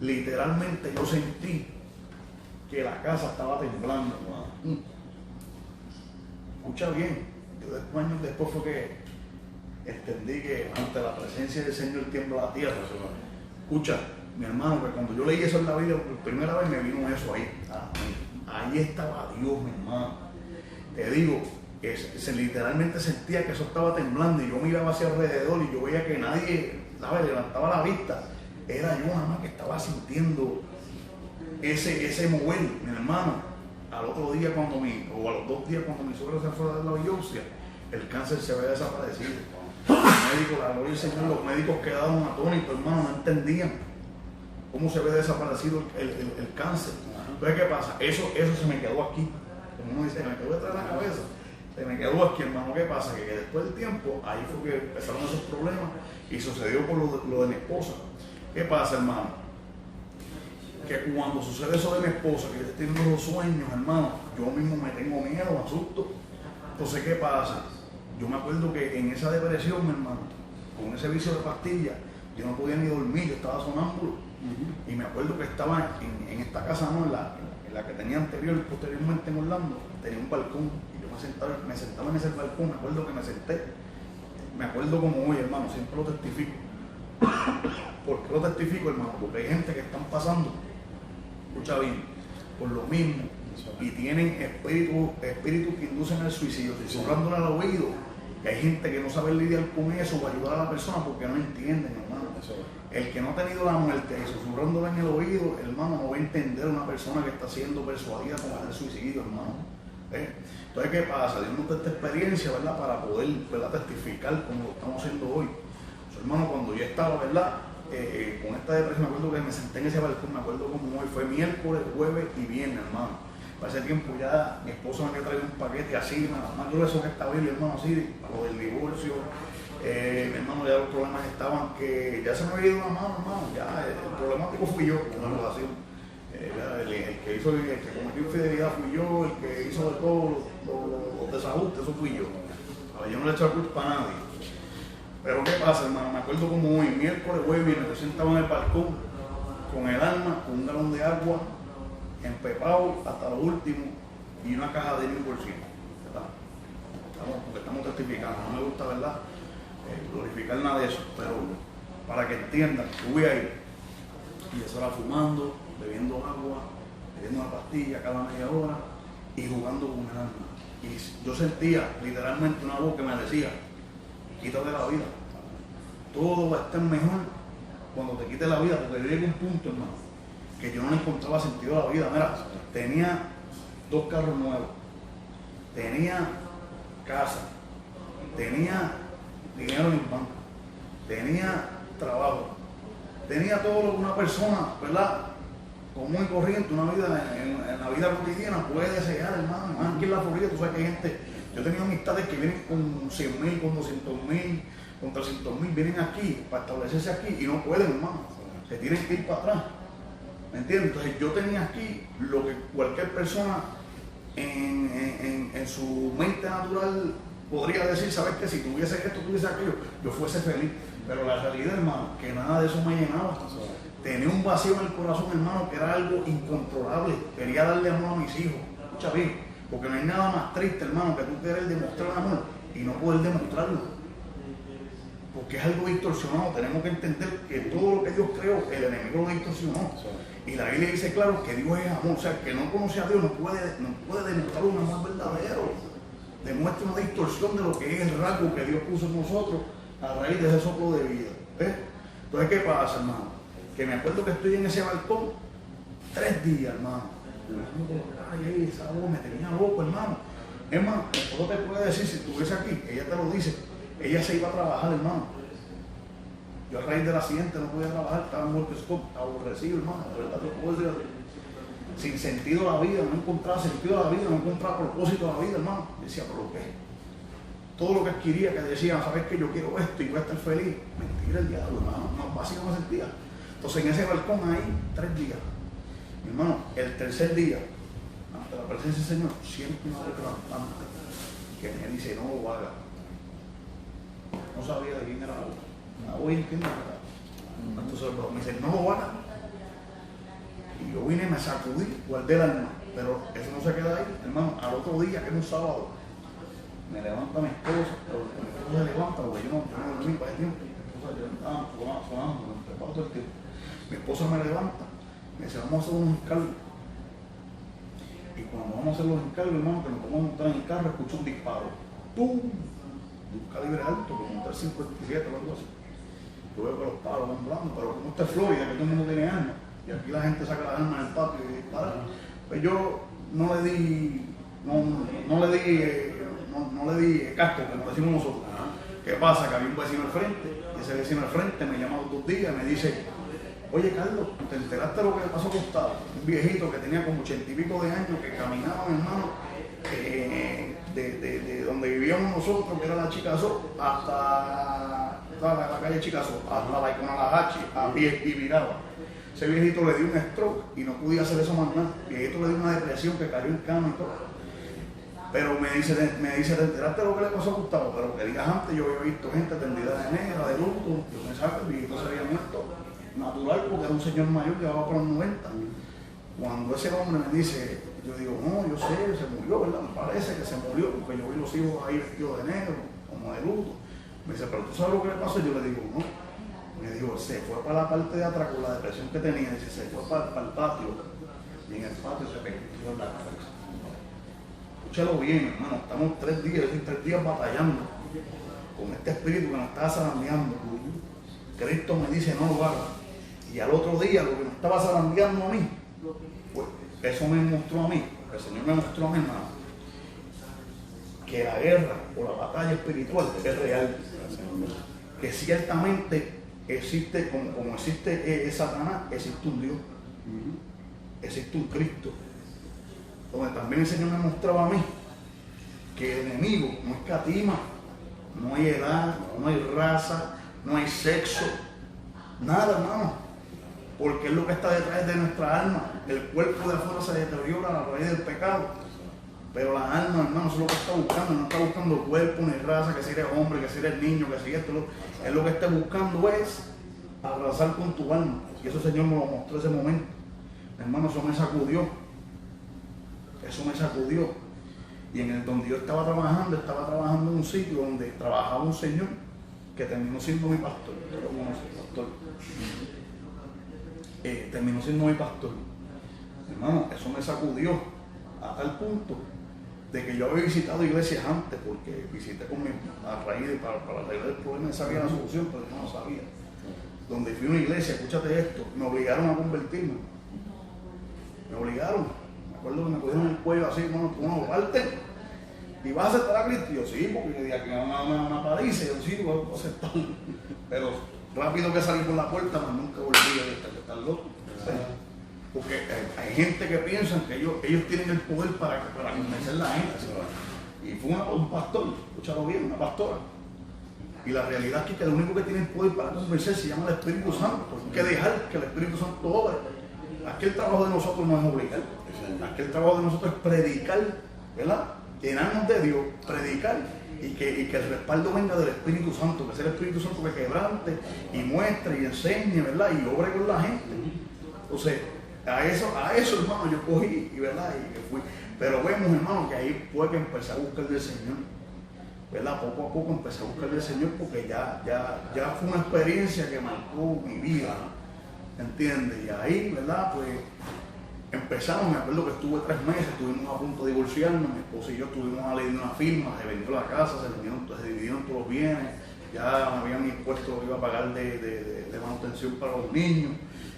Speaker 2: literalmente yo sentí que la casa estaba temblando, hermano. Escucha bien, yo después, años después fue que entendí que ante la presencia del Señor tiembla la tierra. Escucha, mi hermano, que cuando yo leí eso en la Biblia por primera vez me vino eso ahí. Ahí estaba Dios, mi hermano. Te digo, literalmente sentía que eso estaba temblando y yo miraba hacia alrededor y yo veía que nadie, ¿sabes?, levantaba la vista. Era yo nada más que estaba sintiendo ese mover, mi hermano. Al otro día o a los 2 días cuando mi suegro se fue a dar la biopsia, el cáncer se había desaparecido. La gloria del Señor, los médicos quedaron atónitos, hermano, no entendían cómo se había desaparecido el cáncer. Entonces, ¿qué pasa? Eso se me quedó aquí. Como uno dice, me quedó detrás de la cabeza. Se me quedó aquí, hermano. ¿Qué pasa? Que después del tiempo, ahí fue que empezaron esos problemas y sucedió por lo de mi esposa. ¿Qué pasa, hermano? Que cuando sucede eso de mi esposa, que yo estoy teniendo los sueños, hermano, yo mismo me tengo miedo, me asusto. Entonces, ¿qué pasa? Yo me acuerdo que en esa depresión, mi hermano, con ese vicio de pastillas, yo no podía ni dormir, yo estaba sonámbulo. Y me acuerdo que estaba en esta casa, ¿no?, en la que tenía posteriormente en Orlando, tenía un balcón. Y yo me sentaba en ese balcón, me acuerdo que me senté. Me acuerdo como hoy, hermano, siempre lo testifico. ¿Por qué lo testifico, hermano? Porque hay gente que están pasando, escucha bien, por lo mismo, y tienen espíritus que inducen al suicidio, susurrándole al oído, que hay gente que no sabe lidiar con eso o ayudar a la persona porque no entienden, hermano. El que no ha tenido la muerte y susurrándole en el oído, hermano, no va a entender a una persona que está siendo persuadida con el suicidio, hermano. Entonces, ¿qué pasa? Dios nos da esta experiencia, ¿verdad?, para poder, ¿verdad?, testificar como lo estamos haciendo hoy. Hermano, cuando yo estaba, ¿verdad?, con esta depresión, me acuerdo que me senté en ese balcón, me acuerdo como hoy, fue miércoles, jueves y viernes, hermano. Para ese tiempo ya mi esposa me había traído un paquete así, nada más yo eso que estaba ahí, hermano, así, para lo del divorcio. Mi hermano, ya los problemas estaban que ya se me había ido la mano, hermano, ya el problemático fui yo en la relación. El que cometió infidelidad fui yo, el que hizo de todo los desajustes, eso fui yo. A ver, yo no le he echado culpa a nadie. Pero ¿qué pasa, hermano? Me acuerdo como hoy, miércoles, jueves, viernes, yo sentaba en el balcón con el alma, con un galón de agua, empepado hasta lo último y una caja de 1.000%. Porque estamos testificando, no me gusta, ¿verdad?, glorificar nada de eso, pero para que entiendan, estuve ahí y eso era fumando, bebiendo agua, bebiendo una pastilla cada media hora y jugando con el alma. Y yo sentía literalmente una voz que me decía, quítate la vida, todo va a estar mejor cuando te quites la vida, porque yo llegué a un punto, hermano, que yo no le encontraba sentido a la vida. Mira, tenía 2 carros nuevos, tenía casa, tenía dinero en el banco, tenía trabajo, tenía todo lo que una persona, ¿verdad?, común y corriente, una vida en la vida cotidiana puede desear, hermano. Más aquí en la Florida, tú sabes que hay gente, yo he tenido amistades que vienen con 100.000, con 200.000, con 300.000, vienen aquí para establecerse aquí y no pueden, hermano, se tienen que ir para atrás, ¿me entiendes? Entonces yo tenía aquí lo que cualquier persona en su mente natural podría decir, ¿sabes qué? Si tuviese esto, tuviese aquello, yo fuese feliz. Pero la realidad, hermano, que nada de eso me llenaba. Tenía un vacío en el corazón, hermano, que era algo incontrolable. Quería darle amor a mis hijos. Escucha bien, porque no hay nada más triste, hermano, que tú querer demostrar amor y no poder demostrarlo. Porque es algo distorsionado. Tenemos que entender que todo lo que Dios creó, el enemigo lo distorsionó. Y la Biblia dice claro que Dios es amor. O sea, el que no conoce a Dios no puede demostrar un amor verdadero. Demuestra una distorsión de lo que es el rasgo que Dios puso en nosotros a raíz de ese soplo de vida. Entonces, ¿qué pasa, hermano? Que me acuerdo que estoy en ese balcón 3 días, hermano. Ay, esa voz me tenía loco, hermano. Hermano, todo te puede decir, si estuviese aquí, ella te lo dice, ella se iba a trabajar, hermano. Yo a raíz del accidente no podía trabajar, estaba en work stop, aborrecido, hermano, de verdad, lo puedo decir así. Sin sentido a la vida, no encontraba sentido a la vida, no encontraba propósito a la vida, hermano. Yo decía, ¿pero qué? Todo lo que adquiría, que decía, ¿sabes qué? Yo quiero esto y voy a estar feliz. Mentira, el diablo, hermano, no, básico me sentía. Entonces en ese balcón ahí, 3 días. Mi hermano, el tercer día, ante la presencia del Señor, siempre una reclamante que me dice, no lo haga. No sabía de quién era la voz. Una voz íntima. Entonces me dice, no lo haga. Y yo vine, me sacudí, guardé el alma. Pero eso no se queda ahí, hermano. Al otro día, que es un sábado, me levanta mi esposa, pero mi esposa se levanta porque yo no dormí para el tiempo. Mi esposa yo estaba sonando, me preparo todo el tiempo. Mi esposa me levanta, me dice, vamos a hacer unos encargos. Y cuando vamos a hacer los encargos, hermano, que nos vamos a montar en el carro, escucho un disparo. ¡Pum! De un calibre alto, como un 357 o algo así. Yo veo que los palos van volando, pero como esta es Florida, que todo el mundo tiene armas, y aquí la gente saca las armas en el patio y dispara, pues yo no le di casco, como decimos nosotros. ¿Qué pasa? Que había un vecino al frente, y ese vecino al frente me llama los 2 días y me dice, oye Carlos, ¿te enteraste de lo que le pasó a Gustavo? Un viejito que tenía como 80 y pico de años, que caminaba, mi hermano, de donde vivíamos nosotros, que era la Chicazó, hasta la calle Chicazó, hasta la Iconalajachi, a pie y viraba. Ese viejito le dio un stroke y no podía hacer eso más nada. El viejito le dio una depresión, que cayó en cama y todo. Pero me dice, ¿te enteraste de lo que le pasó a Gustavo? Pero que días antes yo había visto gente tendida de negra, de luto. Yo pensaba que el viejito se había muerto natural porque era un señor mayor que llevaba por los 90. Cuando ese hombre me dice, yo digo, no, yo sé, se murió, ¿verdad? Me parece que se murió porque yo vi los hijos ahí vestidos de negro, como de luto. Me dice, pero ¿tú sabes lo que le pasó? Yo le digo, no. Me dijo, se fue para la parte de atrás con la depresión que tenía. Dice, se fue para el patio. Y en el patio se perdió la cabeza. Escúchalo bien, hermano. Estamos 3 días batallando con este espíritu que nos estaba zarandeando. Cristo me dice, no lo haga. Y al otro día, lo que me estaba zarandeando a mí, pues eso me mostró a mí, el Señor me mostró a mí, hermano, que la guerra o la batalla espiritual es real. Que ciertamente existe, como existe Satanás, existe un Dios, existe un Cristo. Donde también el Señor me mostraba a mí que el enemigo no escatima, no hay edad, no hay raza, no hay sexo, nada, hermano. Porque es lo que está detrás de nuestra alma. El cuerpo de afuera se deteriora a raíz del pecado. Pero la alma, hermano, eso es lo que está buscando. No está buscando cuerpo ni raza, que si eres hombre, que si eres niño, que si esto. Es lo que está buscando es abrazar con tu alma. Y eso el Señor me lo mostró en ese momento. Hermano, eso me sacudió. Eso me sacudió. Y en el donde yo estaba trabajando en un sitio donde trabajaba un señor que terminó siendo mi pastor. Yo lo conocí, pastor. Terminó siendo mi pastor. Hermano, eso me sacudió a tal punto de que yo había visitado iglesias antes, porque visité con a raíz de, para arreglar el problema, sabía la solución, pero yo no lo sabía. Donde fui a una iglesia, escúchate esto, me obligaron a convertirme. Me obligaron. Me acuerdo que me cogieron el cuello así, hermano, tú no parte y vas a aceptar a Cristo. Yo sí, porque yo dije que una paliza, yo sí, voy a aceptar. Pero rápido que salí por la puerta, pero nunca volví a estar loco. Porque hay gente que piensa que ellos tienen el poder para convencer a la gente. Y fue un pastor, escúchalo bien, una pastora. Y la realidad es que lo único que tiene el poder para convencer se llama el Espíritu Santo. Hay que dejar que el Espíritu Santo obre. Aquí el trabajo de nosotros no es obligar. Aquí el trabajo de nosotros es predicar, ¿verdad? Llenarnos de Dios, predicar. Y que el respaldo venga del Espíritu Santo, que sea el Espíritu Santo que quebrante y muestre y enseñe, ¿verdad? Y obre con la gente. Entonces, a eso, hermano, yo cogí y, ¿verdad? Y que fui. Pero vemos, hermano, que ahí fue que empecé a buscar del Señor, ¿verdad? Poco a poco empecé a buscar del Señor porque ya fue una experiencia que marcó mi vida, ¿entiendes? Y ahí, ¿verdad? Pues empezamos, me acuerdo que estuve 3 meses, estuvimos a punto de divorciarnos, mi esposa y yo estuvimos a leer una firma, se vendió la casa, se dividieron todos los bienes, ya me habían impuesto lo que iba a pagar de manutención para los niños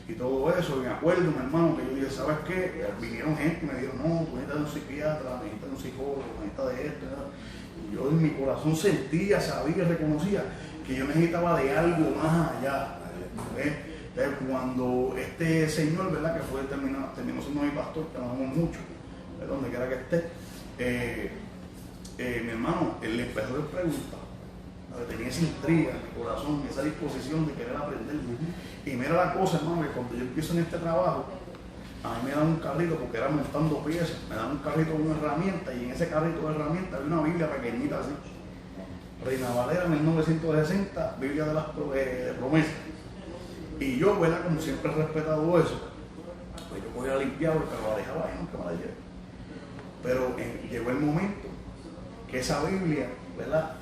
Speaker 2: y todo eso. Y me acuerdo, mi hermano, que yo dije, ¿sabes qué? Vinieron gente y me dijeron, no, tú necesitas de un psiquiatra, necesitas de un psicólogo, necesitas de esto, ¿verdad? Y yo en mi corazón sentía, sabía, reconocía que yo necesitaba de algo más allá. Entonces, cuando este señor, ¿verdad? Que terminó siendo mi pastor, que amamos mucho, ¿verdad? Donde quiera que esté, mi hermano, él le empezó a preguntar, tenía esa intriga en mi corazón, esa disposición de querer aprender. Y mira la cosa, hermano, que cuando yo empiezo en este trabajo, a mí me dan un carrito, porque era montando piezas, me dan un carrito con una herramienta, y en ese carrito de herramientas había una Biblia pequeñita así. Reina Valera 1960, Biblia de las promesas. Y yo, ¿verdad? Como siempre he respetado eso, pues yo voy a limpiar porque lo dejaba ahí, nunca me la llevé. Pero llegó el momento que esa Biblia, ¿verdad?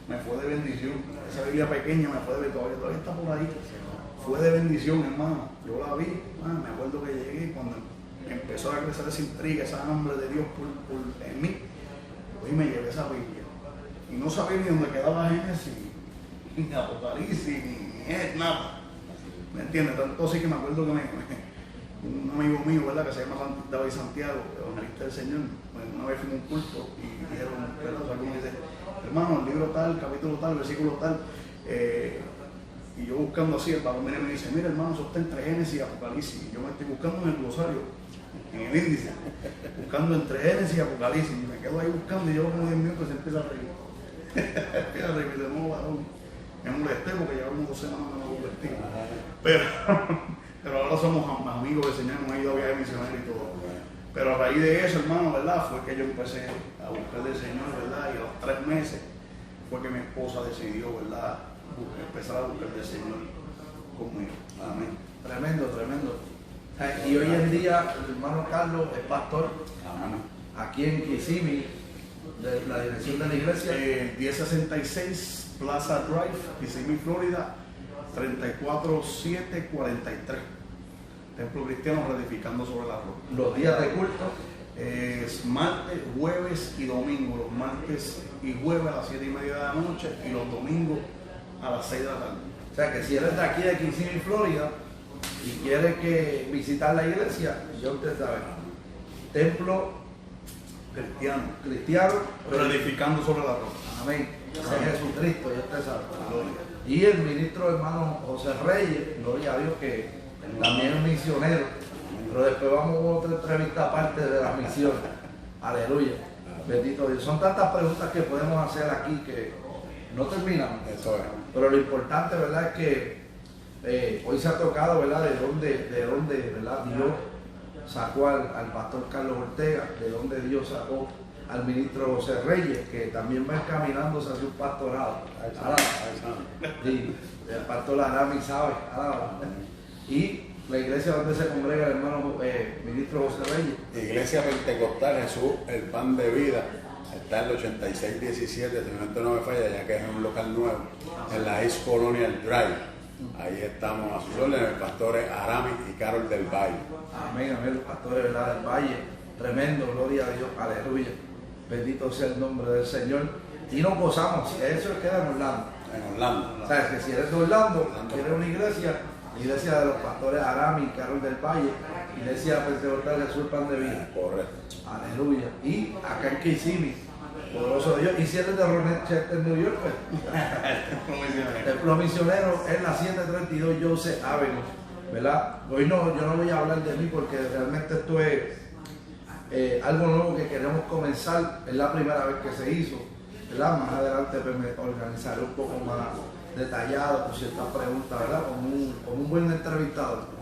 Speaker 2: Me fue de bendición. Esa Biblia pequeña me fue de bendición, todavía está por ahí. Fue de bendición, hermano. Yo la vi, me acuerdo que llegué cuando empezó a crecer esa intriga, esa hambre de Dios en mí, pues me llevé esa Biblia. Y no sabía ni dónde quedaba Génesis, ni Apocalipsis, ni nada. ¿Me entiendes? Tanto así que me acuerdo que un amigo mío, ¿verdad? Que se llama David Santiago, evangelista del Señor, una vez fui a un culto y dijeron, ¿verdad? Alguien dice, hermano, el libro tal, capítulo tal, versículo tal, y yo buscando así, el varón me dice, mira hermano, eso está entre Génesis y Apocalipsis. Y yo me estoy buscando en el glosario, en el índice, buscando entre Génesis y Apocalipsis. Y me quedo ahí buscando y llevo como 10 minutos y se empieza a reír. Empieza a reír de nuevo, varón. Me molesté porque llevamos 2 semanas no me convertí. Pero ahora somos amigos del Señor, hemos ido a viajes misioneros y todo. Pero a raíz de eso, hermano, ¿verdad? Fue que yo empecé a buscar del Señor, ¿verdad? Y a los 3 meses fue que mi esposa decidió, ¿verdad? Empezar a buscar del Señor conmigo. Amén.
Speaker 1: Tremendo, tremendo. Y hoy en día el hermano Carlos es pastor.
Speaker 2: Amén.
Speaker 1: Aquí en Kissimmee, de la dirección de la iglesia.
Speaker 2: 1066 Plaza Drive, Kissimmee, Florida, 34743. Templo Cristiano Reedificando sobre la Roca.
Speaker 1: Los días de culto.
Speaker 2: Es martes, jueves y domingo. Los martes y jueves a las 7:30 de la noche y los domingos a las 6 de la tarde.
Speaker 1: O sea que si eres de aquí de Kissimmee, Florida, y quieres visitar la iglesia, ya usted sabe. Templo cristiano
Speaker 2: Reedificando sobre la Roca.
Speaker 1: Amén. Es Jesucristo, ya usted sabe. Y el ministro hermano José Reyes, gloria a Dios, que también es misionero. Pero después vamos a otra entrevista aparte de las misiones. Aleluya. Bendito Dios. Son tantas preguntas que podemos hacer aquí que no terminamos.
Speaker 3: Eso es.
Speaker 1: Pero lo importante, ¿verdad?, es que hoy se ha tocado, ¿verdad?, de dónde, ¿verdad?, Dios sacó al pastor Carlos Ortega, de dónde Dios sacó al ministro José Reyes, que también va encaminándose hacia un pastorado. Sí, el pastor Arami sabe. Y la iglesia donde se congrega el hermano ministro José Reyes.
Speaker 3: Iglesia Pentecostal Jesús, el pan de vida, está en el 8617, si no me falla, ya que es un local nuevo, en la East Colonial Drive. Ahí estamos a sus órdenes, el pastor Arami y Carol del Valle.
Speaker 1: Amén, amén, los pastores, ¿verdad?, del Valle. Tremendo, gloria a Dios, aleluya. Bendito sea el nombre del Señor. Y nos gozamos, eso queda en Orlando.
Speaker 3: En Orlando.
Speaker 1: O sea, que si eres de Orlando, quieres una iglesia, la iglesia de los pastores Arami y Carol del Valle, iglesia Pentecostal Jesús el pan de vida.
Speaker 3: Correcto.
Speaker 1: Aleluya. Y acá en Kissimmee, poderoso Dios. Y si eres de Rochester, New York, pues, Templo Misionero es la 732 Joseph Avenue, ¿verdad? Hoy yo no voy a hablar de mí porque realmente esto es algo nuevo que queremos comenzar. Es la primera vez que se hizo, ¿verdad? Más adelante pues, me organizaré un poco más detallado con ciertas preguntas, ¿verdad? Con un buen entrevistador.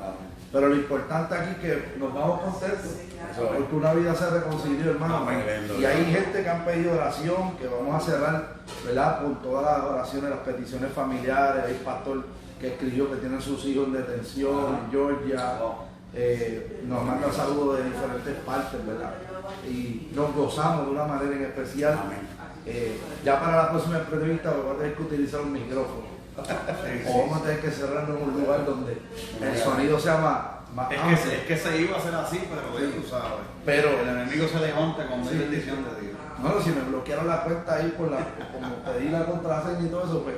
Speaker 1: Pero lo importante aquí es que nos vamos contentos, porque una vida se reconcilió, hermano. Y hay gente que han pedido oración, que vamos a cerrar, ¿verdad?, por todas las oraciones, las peticiones familiares. Hay pastor que escribió que tienen sus hijos en detención en Georgia. Nos mandan saludos de diferentes partes, ¿verdad? Y nos gozamos de una manera en especial. Ya para la próxima entrevista voy a tener que utilizar un micrófono. O vamos a tener que cerrarnos en un lugar donde el sonido sea más
Speaker 2: es que se iba a hacer así, pero sí, tú sabes.
Speaker 1: Pero
Speaker 2: el enemigo se levanta cuando hay bendición de Dios.
Speaker 1: Bueno, si me bloquearon la cuenta ahí como pedí la contraseña y todo eso, pues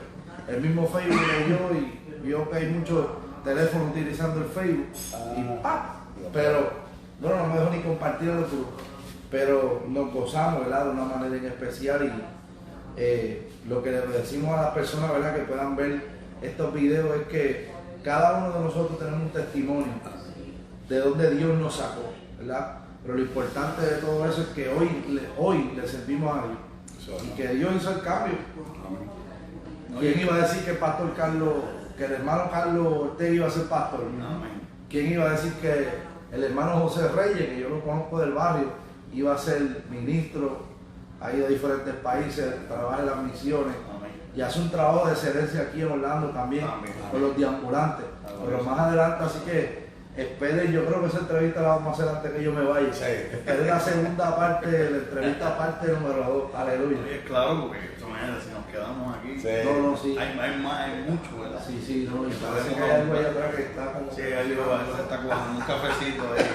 Speaker 1: el mismo Facebook leyó y vio que hay muchos teléfonos utilizando el Facebook y ¡pam! Pero bueno, no me dejo ni compartir en los grupos. Pero nos gozamos, ¿verdad?, de una manera en especial. Y Lo que le decimos a las personas, ¿verdad?, que puedan ver estos videos es que cada uno de nosotros tenemos un testimonio de donde Dios nos sacó, ¿verdad? Pero lo importante de todo eso es que hoy le servimos a Dios y que Dios hizo el cambio. ¿Quién iba a decir que el pastor Carlos, que el hermano Carlos Ortega iba a ser pastor? ¿Quién iba a decir que el hermano José Reyes, que yo lo conozco del barrio, iba a ser ministro, ha ido a diferentes países, trabaja en las misiones y hace un trabajo de excelencia aquí en Orlando también con los deambulantes? Pero más adelante, así que esperen, yo creo que esa entrevista la vamos a hacer antes que yo me vaya.
Speaker 3: Sí.
Speaker 1: Esperen la segunda parte, la entrevista parte número 2. Aleluya.
Speaker 2: Oye, claro, porque si nos quedamos aquí,
Speaker 3: Sí.
Speaker 1: No, sí.
Speaker 2: hay mucho, ¿verdad?
Speaker 1: Sí, no, y parece que hay algo allá atrás que está como...
Speaker 2: Sí, algo se está cuajando, un cafecito ahí.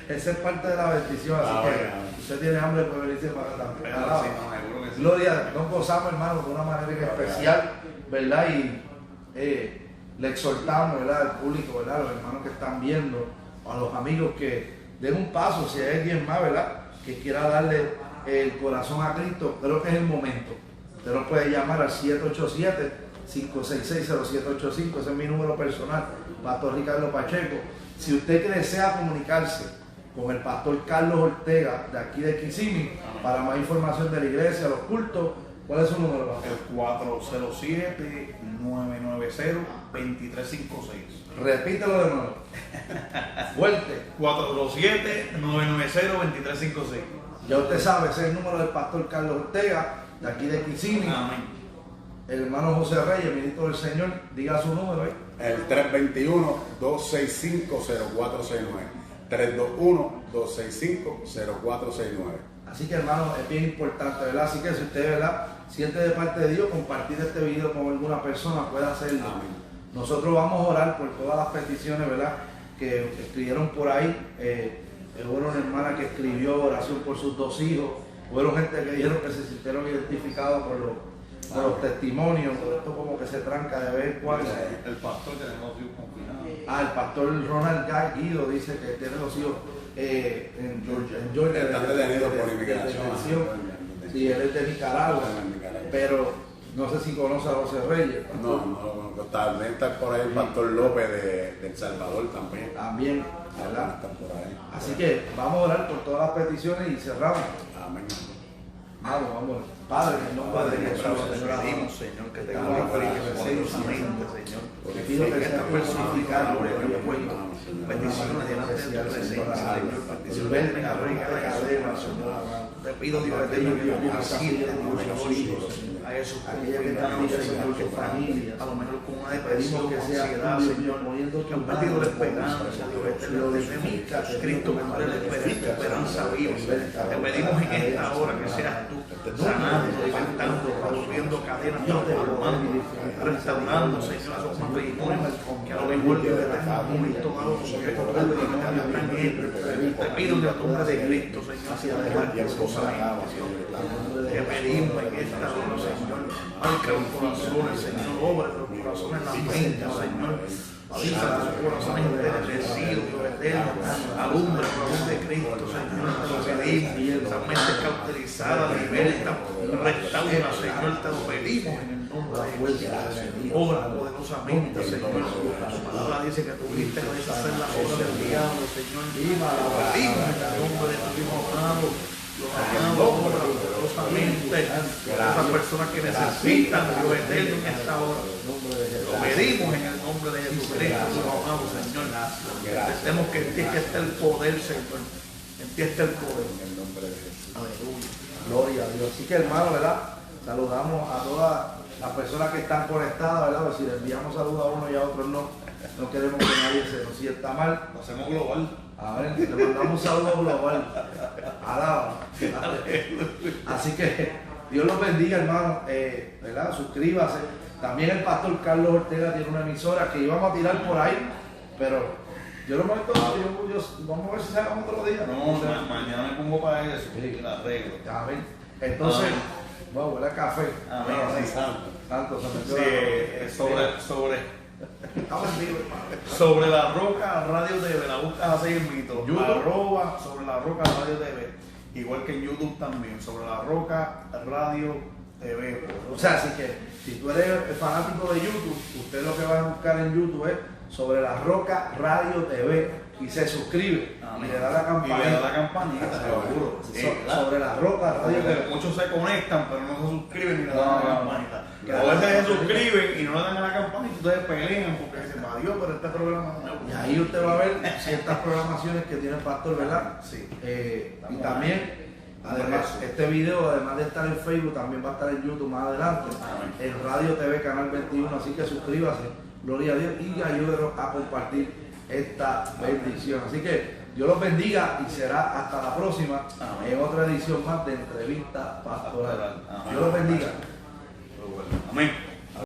Speaker 1: Esa es parte de la bendición, así que usted tiene hambre, pues venirse para acá también.
Speaker 2: Pero
Speaker 1: Alaba.
Speaker 2: sí, no, seguro que sí.
Speaker 1: Gloria, nos gozamos, hermano, de una manera especial, ¿verdad? Y le exhortamos, ¿verdad?, al público, ¿verdad?, a los hermanos que están viendo, a los amigos que den un paso, si hay alguien más, ¿verdad?, que quiera darle el corazón a Cristo, creo que es el momento. Usted nos puede llamar al 787-566-0785, ese es mi número personal, Pastor Ricardo Pacheco. Si usted desea comunicarse con el pastor Carlos Ortega de aquí de Kissimmee para más información de la iglesia, los cultos, ¿cuál es su número, pastor?
Speaker 2: El 407-990-2356.
Speaker 1: Repítelo de nuevo. Fuerte.
Speaker 2: 407-990-2356.
Speaker 1: Ya usted sabe, ese es el número del pastor Carlos Ortega de aquí de Kissimmee.
Speaker 2: Amén.
Speaker 1: El hermano José Reyes, ministro del Señor, diga su número ahí.
Speaker 3: El 321-265-0469. 321-265-0469.
Speaker 1: Así que, hermano, es bien importante, ¿verdad? Así que si usted, ¿verdad?, siente de parte de Dios compartir este video con alguna persona, puede hacerlo.
Speaker 3: Amén.
Speaker 1: Nosotros vamos a orar por todas las peticiones, ¿verdad?, que escribieron por ahí. Hubo una hermana que escribió oración por sus 2 hijos. Hubo gente que dijeron que se sintieron identificados por los testimonios. Todo esto como que se tranca de vez en cuando.
Speaker 2: El pastor que tenemos hijos confinados.
Speaker 1: El pastor Ronald Guido dice que tiene los hijos en Georgia.
Speaker 3: Están detenidos por inmigración.
Speaker 1: Sí, él es de Nicaragua, pero no sé si conoce a José Reyes.
Speaker 3: No, también está por ahí el pastor López de El Salvador también.
Speaker 1: También, ¿verdad?
Speaker 3: Están por ahí.
Speaker 1: Así que vamos a orar por todas las peticiones y cerramos.
Speaker 3: Amén.
Speaker 1: Vamos. Padre, en el nombre de Jesús,
Speaker 2: Señor,
Speaker 1: Señor,
Speaker 2: pedimos, Señor, que te
Speaker 1: Te
Speaker 2: glorifiques
Speaker 1: glorifiques,
Speaker 2: poderosamente, Señor.
Speaker 1: Te pido que
Speaker 2: esta
Speaker 1: seas
Speaker 2: persona
Speaker 1: glorificado,
Speaker 2: que
Speaker 1: Dios
Speaker 2: ha puesto bendiciones delante de tu presencia, Señor. Bendiciones en la rica de cadena, Señor. Te pido, Dios eterno, que tú visites, Dios, a esos confinados, Señor, que están a lo mejor con una depresión, con ansiedad, Señor, que han perdido la esperanza, Dios eterno, tenemos Cristo, que tú eres la esperanza viva. Te pedimos en esta hora que seas tú sanando, libertando, rompiendo cadenas, transformando, restaurando, Señor, esos matrimonios que a lo mejor Dios eterno en un momento dado están hechos. Te pido en el nombre de Cristo, Señor, hacia adelante, te pedimos en esta hora, Señor, marca los corazones, Señor, obra en los corazones, la mente, Señor. Avisa los corazones enterecidos, Dios eterno, alumbra el corazón de Cristo, Señor, te lo pedimos, esa mente cauterizada, liberta, restaura, Señor, te lo pedimos en el nombre de Jesús. Obra poderosamente, Señor. Tu palabra dice que tuviste que deshacer la obra del diablo, Señor. Lo pedimos en el nombre de tu Hijo amado. Los amamos, obra poderosamente. Esas personas que necesitan, Dios eterno, en esta hora. Lo pedimos en el nombre de Jesucristo, lo amamos, Señor. Entendemos que en ti es que está el poder, Señor. En ti está el poder.
Speaker 3: En el nombre de Jesús.
Speaker 2: Aleluya.
Speaker 1: Gloria a Dios. Así que, hermano, ¿verdad? Saludamos a todas las personas que están conectadas, ¿verdad? Pues si le enviamos saludos a uno y a otros no queremos que nadie se nos sienta mal.
Speaker 2: Lo hacemos global.
Speaker 1: A ver, le mandamos un saludo global. Alaba. Así que Dios los bendiga, hermano. ¿Verdad? Suscríbase. También el pastor Carlos Ortega tiene una emisora que íbamos a tirar por ahí, pero yo no me estoy, vamos a ver si sacamos otro día.
Speaker 2: No, mañana me pongo para eso. Y la arreglo.
Speaker 1: Amén. Entonces, wow, huele a café.
Speaker 2: Amén.
Speaker 1: Sí, tanto se metió
Speaker 2: sobre la roca radio TV, la buscas así en mito,
Speaker 1: YouTube.
Speaker 2: @ sobre la roca radio TV. igual que en YouTube también, Sobre la Roca Radio TV.
Speaker 1: O sea, así que si tú eres fanático de YouTube, usted lo que va a buscar en YouTube es Sobre la Roca Radio TV y se suscribe y le da la campanita.
Speaker 2: Y le da la campanita, seguro.
Speaker 1: Sobre la Roca Radio TV.
Speaker 2: Muchos se conectan, pero no se suscriben ni le dan
Speaker 1: No,
Speaker 2: la campanita.
Speaker 1: no.
Speaker 2: A veces se suscriben y no le dan a la campanita y ustedes pelean porque dicen, adiós, pero este programa no me
Speaker 1: Y
Speaker 2: gusta.
Speaker 1: ahí usted va a ver ciertas programaciones que tiene el Pastor, ¿verdad?
Speaker 2: Sí.
Speaker 1: Y también, además, este video, además de estar en Facebook, también va a estar en YouTube más adelante, en Radio TV Canal 21, así que suscríbase, gloria a Dios, y ayúdenos a compartir esta bendición. Así que Dios los bendiga y será hasta la próxima en otra edición más de Entrevista Pastoral. Dios los bendiga.
Speaker 2: Amén.